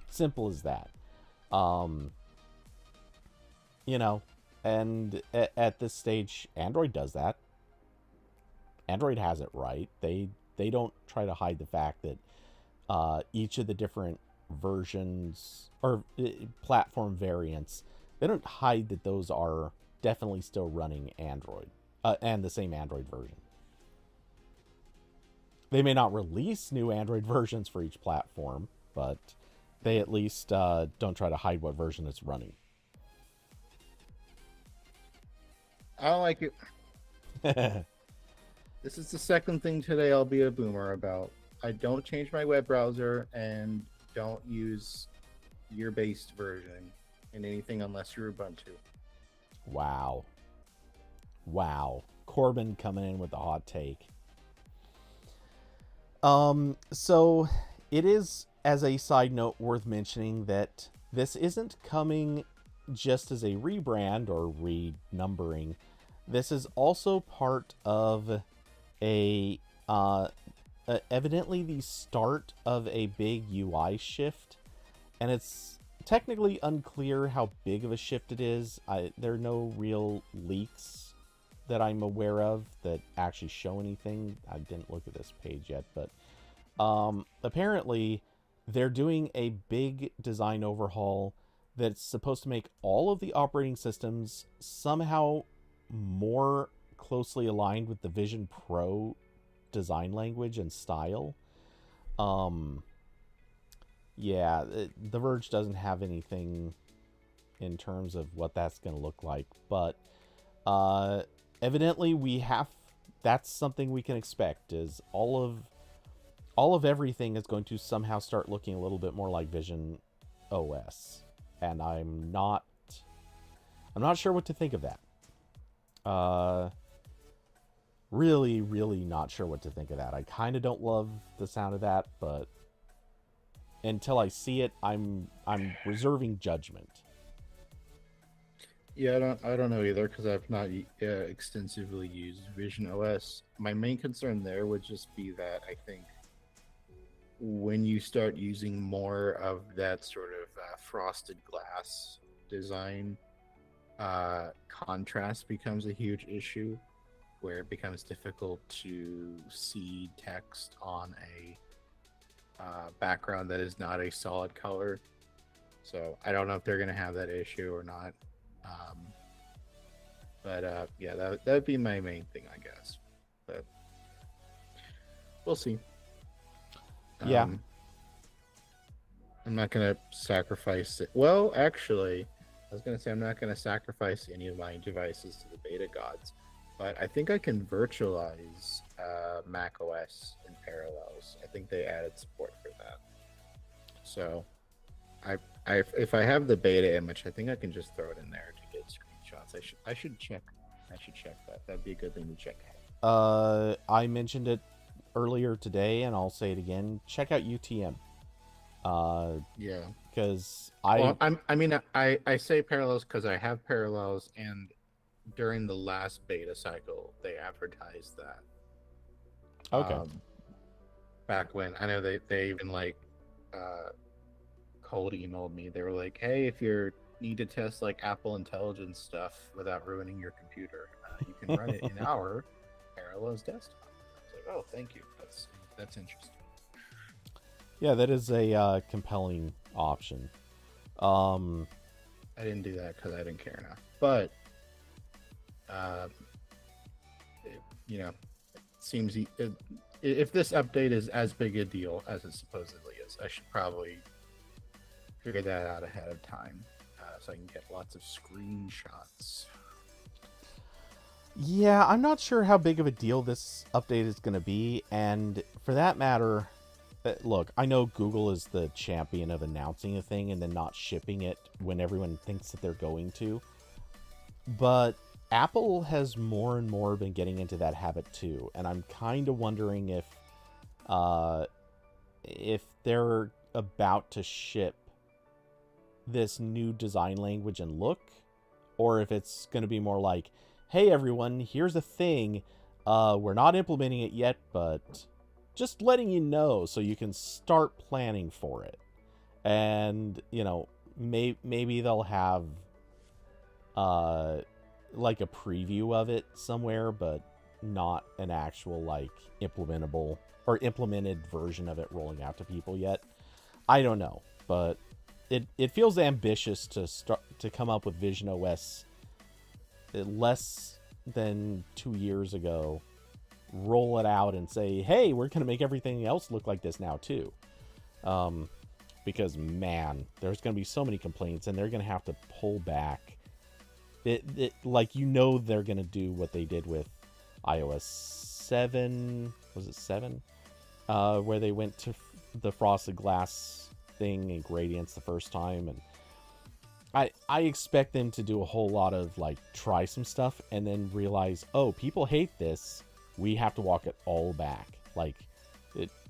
Simple as that. You know, and at this stage, Android does that. Android has it right. They don't try to hide the fact that each of the different versions or platform variants, they don't hide that those are definitely still running Android and the same Android version. They may not release new Android versions for each platform, but they at least don't try to hide what version it's running. I don't like it. This is the second thing today I'll be a boomer about. I don't change my web browser and don't use year-based version in anything unless you're Ubuntu. Wow. Corbin coming in with a hot take. So it is, as a side note, worth mentioning that this isn't coming just as a rebrand or renumbering. This is also part of evidently the start of a big UI shift, and it's technically unclear how big of a shift it is. There are no real leaks that I'm aware of that actually show anything. I didn't look at this page yet, but apparently they're doing a big design overhaul that's supposed to make all of the operating systems somehow more closely aligned with the Vision Pro design language and style. Yeah, The Verge doesn't have anything in terms of what that's going to look like, but evidently that's something we can expect, is all of everything is going to somehow start looking a little bit more like Vision OS, and I'm not sure what to think of that. Really not sure what to think of that. I kind of don't love the sound of that, but until I see it, I'm reserving judgment. Yeah, I don't know either, because I've not extensively used Vision OS. My main concern there would just be that I think when you start using more of that sort of frosted glass design, contrast becomes a huge issue, where it becomes difficult to see text on a background that is not a solid color. So I don't know if they're going to have that issue or not. But yeah, that would be my main thing, I guess. But we'll see. Yeah. I'm not going to sacrifice it. Well, actually, I was going to say I'm not going to sacrifice any of my devices to the beta gods, but I think I can virtualize Mac OS in Parallels. I think they added support for that. So if I have the beta image, I think I can just throw it in there to get screenshots. I should check that. That'd be a good thing to check out. I mentioned it earlier today, and I'll say it again. Check out UTM. Yeah, because I say Parallels because I have Parallels, and during the last beta cycle they advertised that. Okay. Back when I know they even cold emailed me. They were like, "Hey, if you need to test Apple Intelligence stuff without ruining your computer, you can run it in our Parallels desktop." I was like, "Oh, thank you. That's interesting." Yeah, that is a compelling option. I didn't do that because I didn't care enough. But it seems if this update is as big a deal as it supposedly is, I should probably figure that out ahead of time so I can get lots of screenshots. Yeah, I'm not sure how big of a deal this update is going to be, and for that matter, look, I know Google is the champion of announcing a thing and then not shipping it when everyone thinks that they're going to, but Apple has more and more been getting into that habit too, and I'm kind of wondering if they're about to ship this new design language and look, or if it's going to be more like, hey everyone, here's a thing, we're not implementing it yet, but just letting you know so you can start planning for it. And maybe they'll have a preview of it somewhere, but not an actual implementable or implemented version of it rolling out to people yet. I don't know, but it feels ambitious to come up with Vision OS less than 2 years ago, roll it out and say, hey, we're going to make everything else look like this now too. Because man, there's going to be so many complaints, and they're going to have to pull back. Like, they're going to do what they did with iOS 7. Was it 7? Where they went to the frosted glass thing and gradients the first time, and I expect them to do a whole lot of like try some stuff and then realize, oh, people hate this. We have to walk it all back. Like,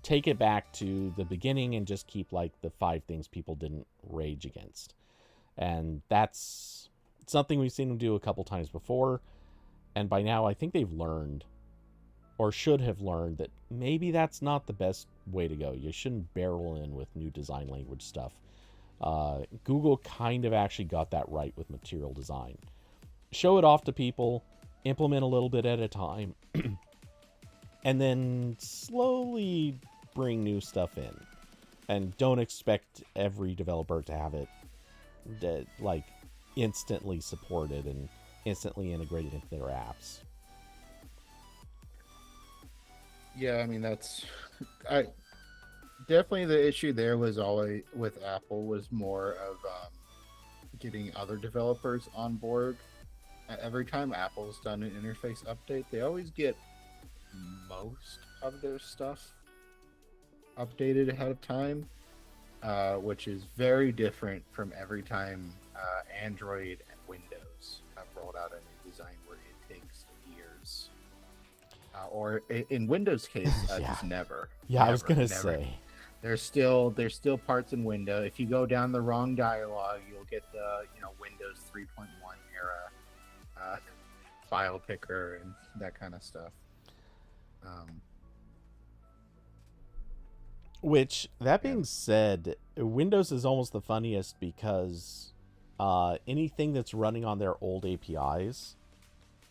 take it back to the beginning and just keep like the 5 things people didn't rage against. And that's something we've seen them do a couple times before. And by now, I think they've learned, or should have learned, that maybe that's not the best way to go. You shouldn't barrel in with new design language stuff. Google kind of actually got that right with material design. Show it off to people, implement a little bit at a time, and then slowly bring new stuff in. And don't expect every developer to have it like instantly supported and instantly integrated into their apps. Yeah, I mean, that's definitely the issue there was always with Apple was more of getting other developers on board. Every time Apple's done an interface update, they always get most of their stuff updated ahead of time, which is very different from every time Android and Windows have rolled out a new design where it takes years. Or in Windows case, just never. Yeah, never, I was gonna never. say. There's still parts in Windows. If you go down the wrong dialog, you'll get the Windows 3.1 era file picker and that kind of stuff. Which, that being said, Windows is almost the funniest because anything that's running on their old APIs,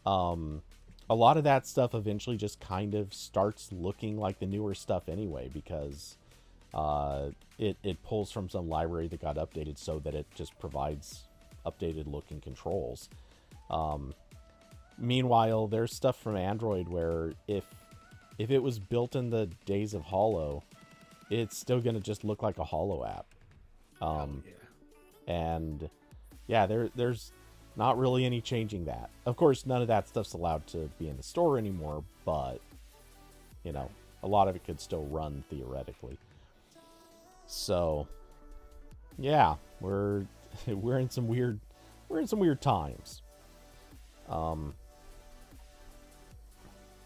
a lot of that stuff eventually just kind of starts looking like the newer stuff anyway, because it pulls from some library that got updated so that it just provides updated looking controls. Meanwhile, there's stuff from Android where if it was built in the days of Holo, it's still going to just look like a Holo app. And yeah, there's not really any changing that. Of course, none of that stuff's allowed to be in the store anymore, but a lot of it could still run theoretically. So yeah, we're in some weird times.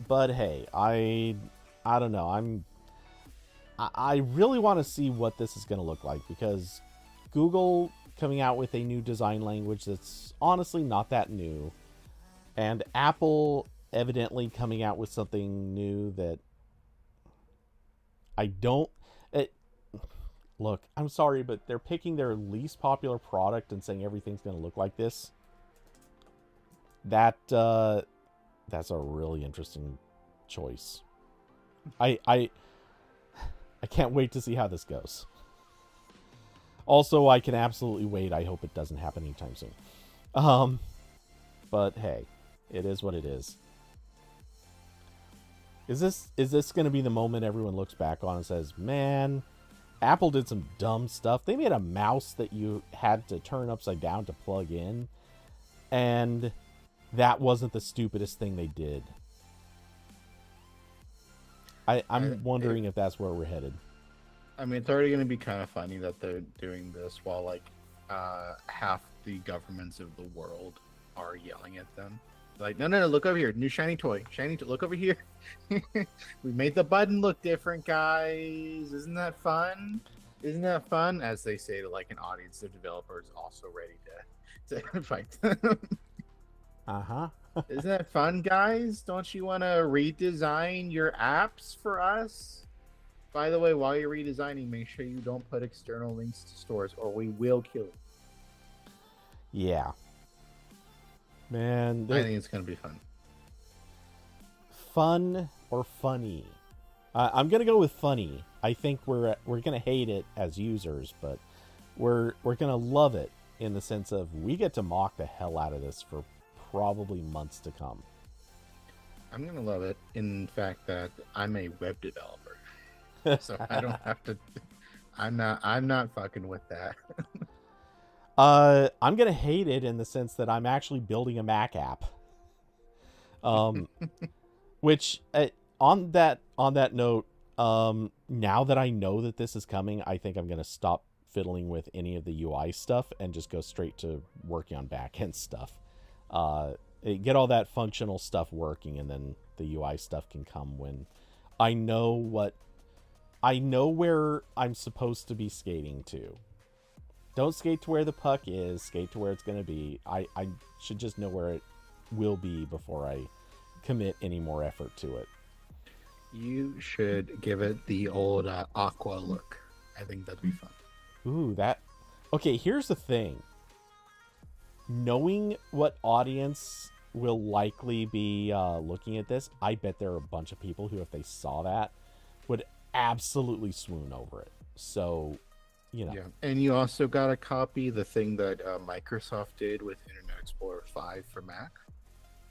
But hey, I don't know. I really want to see what this is going to look like, because Google coming out with a new design language that's honestly not that new, and Apple evidently coming out with something new that I don't... Look, I'm sorry, but they're picking their least popular product and saying everything's going to look like this. That's a really interesting choice. I can't wait to see how this goes. Also, I can absolutely wait. I hope it doesn't happen anytime soon. But hey, it is what it is. Is this going to be the moment everyone looks back on and says, man, Apple did some dumb stuff. They made a mouse that you had to turn upside down to plug in, and that wasn't the stupidest thing they did. I'm wondering if that's where we're headed. I mean, it's already going to be kind of funny that they're doing this while like half the governments of the world are yelling at them. Like, no, look over here, new shiny toy, look over here. We made the button look different, guys. Isn't that fun? As they say to like an audience of developers also ready to fight them. Isn't that fun, guys? Don't you want to redesign your apps for us? By the way, while you're redesigning, make sure you don't put external links to stores or we will kill you. Yeah. Man, I think it's going to be fun. Fun or funny? I'm going to go with funny. I think we're going to hate it as users, but we're gonna love it in the sense of we get to mock the hell out of this for probably months to come. I'm gonna love it in fact that I'm a web developer, so I don't have to. I'm not fucking with that. I'm gonna hate it in the sense that I'm actually building a Mac app. Um, which on that note, now that I know that this is coming, I think I'm gonna stop fiddling with any of the UI stuff and just go straight to working on backend stuff. Get all that functional stuff working, and then the UI stuff can come when I know where I'm supposed to be skating to. Don't skate to where the puck is, skate to where it's going to be. I should just know where it will be before I commit any more effort to it. You should give it the old aqua look. I think that'd be fun. Ooh, that... Okay, here's the thing. Knowing what audience will likely be looking at this, I bet there are a bunch of people who, if they saw that, would absolutely swoon over it. So, you know. Yeah, and you also got to copy the thing that Microsoft did with Internet Explorer 5 for Mac,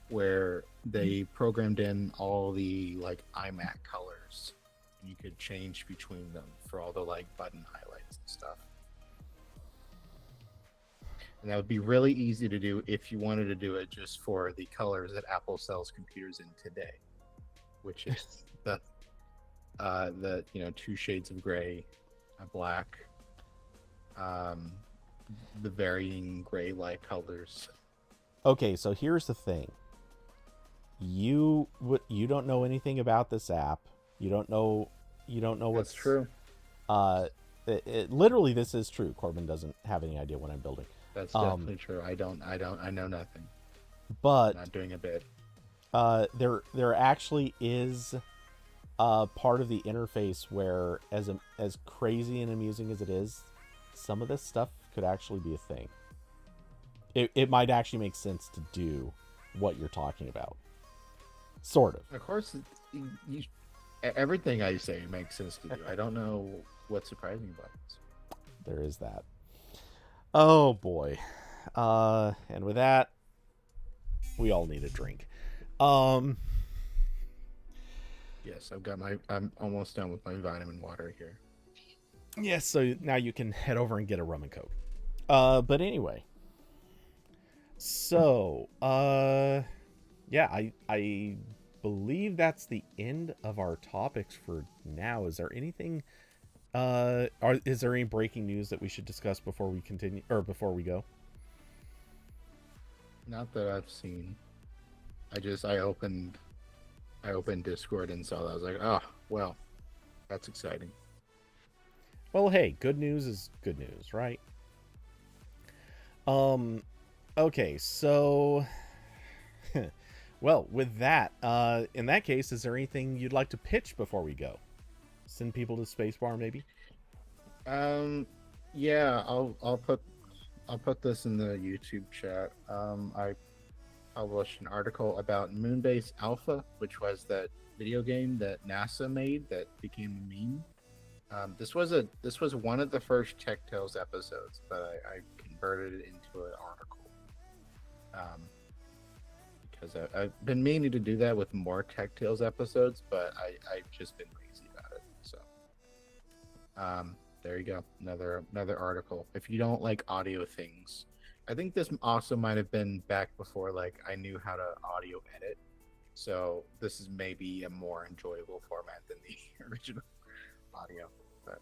where they programmed in all the like iMac colors. You could change between them for all the like button highlights and stuff. And that would be really easy to do if you wanted to do it just for the colors that Apple sells computers in today, which is the 2 shades of gray, a black, the varying gray light colors. Okay, so here's the thing. You don't know anything about this app. You don't know what's... That's true. Literally, this is true. Corbin doesn't have any idea what I'm building. That's definitely true. I know nothing. But I'm not doing a bit. There actually is part of the interface where, as crazy and amusing as it is, some of this stuff could actually be a thing. It might actually make sense to do what you're talking about. Sort of. Of course, everything I say makes sense to do. I don't know what's surprising about this. There is that. Oh boy. And with that, we all need a drink. Yes, I'm almost done with my vitamin water here. Yes, so now you can head over and get a rum and coke. But anyway. So, yeah, I believe that's the end of our topics for now. Is there anything is there any breaking news that we should discuss before we continue, or before we go? Not that I've seen. I opened Discord and saw that. I was like, oh, well, that's exciting. Well, hey, good news is good news, right? Okay, so well, with that, in that case, is there anything you'd like to pitch before we go? Send people to Spacebar, maybe? Yeah, I'll put this in the YouTube chat. I published an article about Moonbase Alpha, which was that video game that NASA made that became a meme. This was one of the first Tech Tales episodes, but I converted it into an article. Because I've been meaning to do that with more Tech Tales episodes, but I've just been lazy about it. So, there you go, another article. If you don't like audio things, I think this also might have been back before like I knew how to audio edit. So this is maybe a more enjoyable format than the original audio. But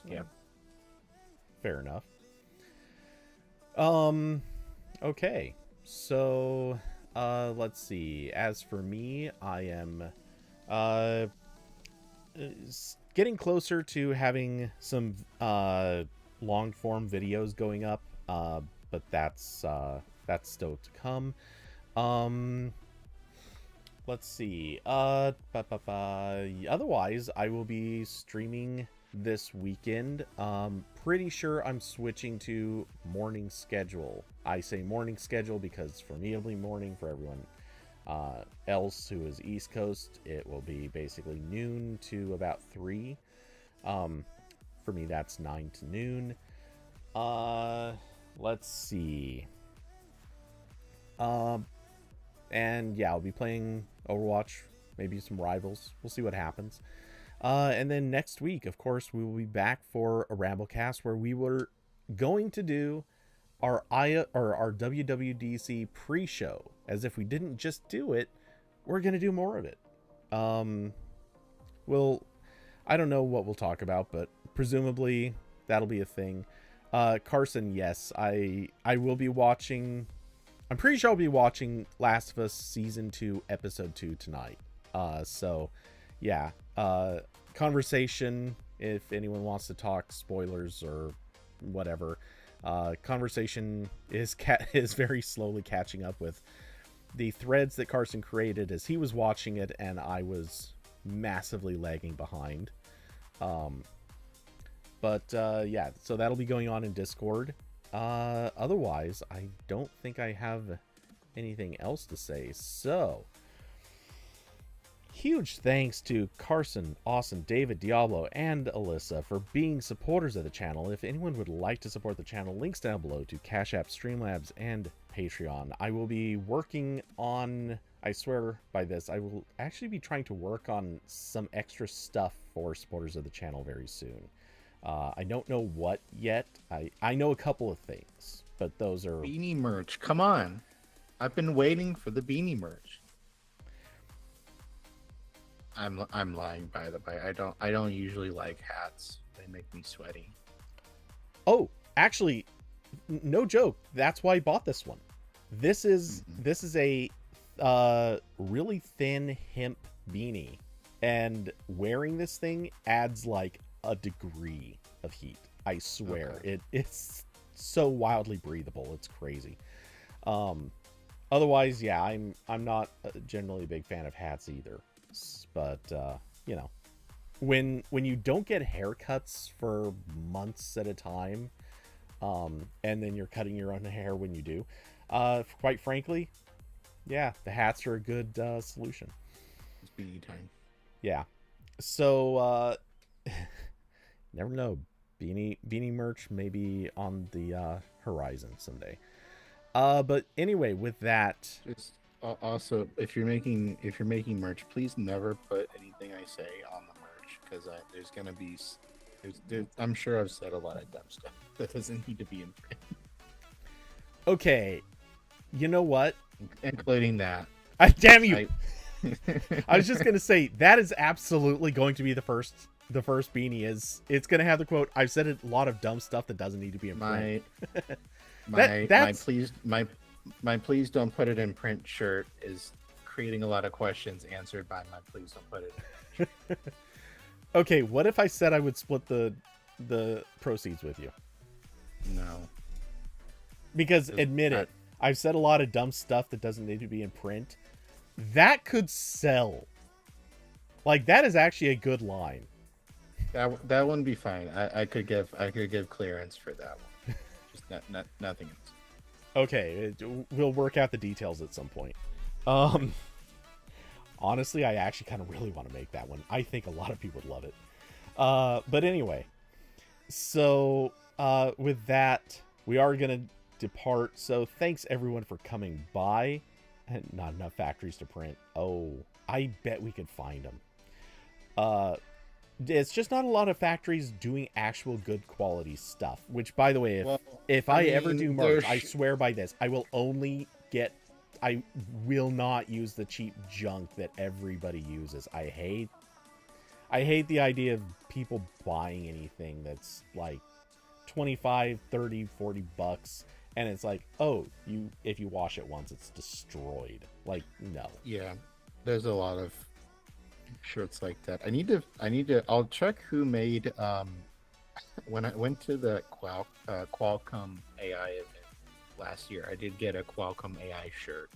yeah. Fair enough. Okay. So let's see. As for me, I am getting closer to having some long form videos going up, but that's still to come. Let's see. Otherwise, I will be streaming this weekend. Pretty sure I'm switching to morning schedule. I say morning schedule because for me it'll be morning. For everyone else who is East Coast, it will be basically noon to about 3. For me, that's 9 to noon. Let's see. Um, and yeah, I'll be playing Overwatch, maybe some Rivals. We'll see what happens. And then next week, of course, we will be back for a RambleCast where we were going to do our WWDC pre-show. As if we didn't just do it, we're gonna do more of it. Well, I don't know what we'll talk about, but presumably that'll be a thing. Carson, yes, I will be watching. I'm pretty sure I'll be watching Last of Us Season 2, Episode 2 tonight. So, yeah. Conversation, if anyone wants to talk spoilers or whatever. Conversation is very slowly catching up with the threads that Carson created as he was watching it, and I was massively lagging behind. Yeah, so that'll be going on in Discord. Otherwise, I don't think I have anything else to say. So, huge thanks to Carson, Austin, David, Diablo, and Alyssa for being supporters of the channel. If anyone would like to support the channel, links down below to Cash App, Streamlabs, and Patreon. I will be working on, I swear by this, I will actually be trying to work on some extra stuff for supporters of the channel very soon. I don't know what yet. I know a couple of things, but those are... Beanie merch, come on. I've been waiting for the beanie merch. I'm lying, by the way. I don't usually like hats. They make me sweaty. Oh, actually, no joke. That's why I bought this one. This is a really thin hemp beanie, and wearing this thing adds like a degree of heat. I swear. Okay. It's so wildly breathable. It's crazy. Otherwise, yeah, I'm not generally a big fan of hats either. But you know, when you don't get haircuts for months at a time, and then you're cutting your own hair when you do, quite frankly, yeah, the hats are a good solution. It's beanie time. Yeah. So never know, beanie merch maybe on the horizon someday. But anyway, with that, just also, if you're making merch, please never put anything I say on the merch, because there's gonna be I'm sure I've said a lot of dumb stuff that doesn't need to be in print. Okay, you know what? Including that. Damn you! I was just gonna say that is absolutely going to be the first beanie. It's gonna have the quote, "I've said a lot of dumb stuff that doesn't need to be in print." My please don't put it in print shirt is creating a lot of questions answered by my please don't put it in print. Okay, what if I said I would split the proceeds with you? No. Because admit it, I've said a lot of dumb stuff that doesn't need to be in print. That could sell. Like, that is actually a good line. That wouldn't be fine. I could give clearance for that one. Just nothing else. Okay, we'll work out the details at some point. Honestly, I actually kind of really want to make that one. I think a lot of people would love it. But anyway, so with that, we are going to depart. So thanks everyone for coming by. And not enough factories to print. Oh, I bet we could find them. It's just not a lot of factories doing actual good quality stuff. Which, by the way, if I ever do merch, I swear by this, I will not use the cheap junk that everybody uses. I hate the idea of people buying anything that's like 25, 30, 40 bucks. And it's like, oh, if you wash it once, it's destroyed. Like, no. Yeah, there's a lot of shirts like that. I need to. I'll check who made. When I went to the Qualcomm AI event last year, I did get a Qualcomm AI shirt,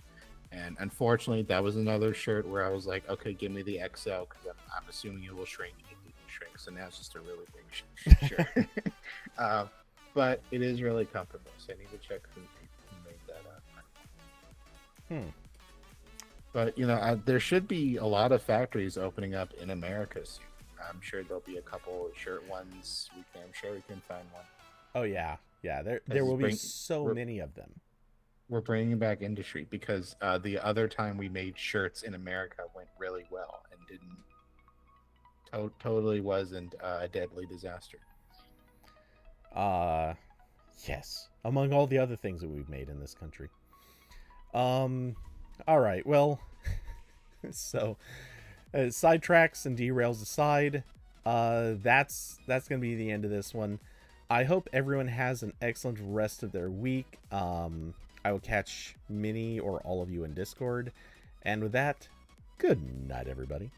and unfortunately, that was another shirt where I was like, okay, give me the XL because I'm assuming it will shrink. It didn't shrink, so now it's just a really big shirt. But it is really comfortable, so I need to check who made that up. But there should be a lot of factories opening up in America soon. I'm sure there'll be a couple of shirt ones. I'm sure we can find one. Oh yeah, Yeah, there This is will be so we're, many of them. we're bringing back industry because the other time we made shirts in America went really well and didn't totally wasn't a deadly disaster. Uh yes, among all the other things that we've made in this country. All right. Well, so sidetracks and derails aside, that's gonna be the end of this one. I hope everyone has an excellent rest of their week. I will catch many or all of you in Discord, and with that, good night, everybody.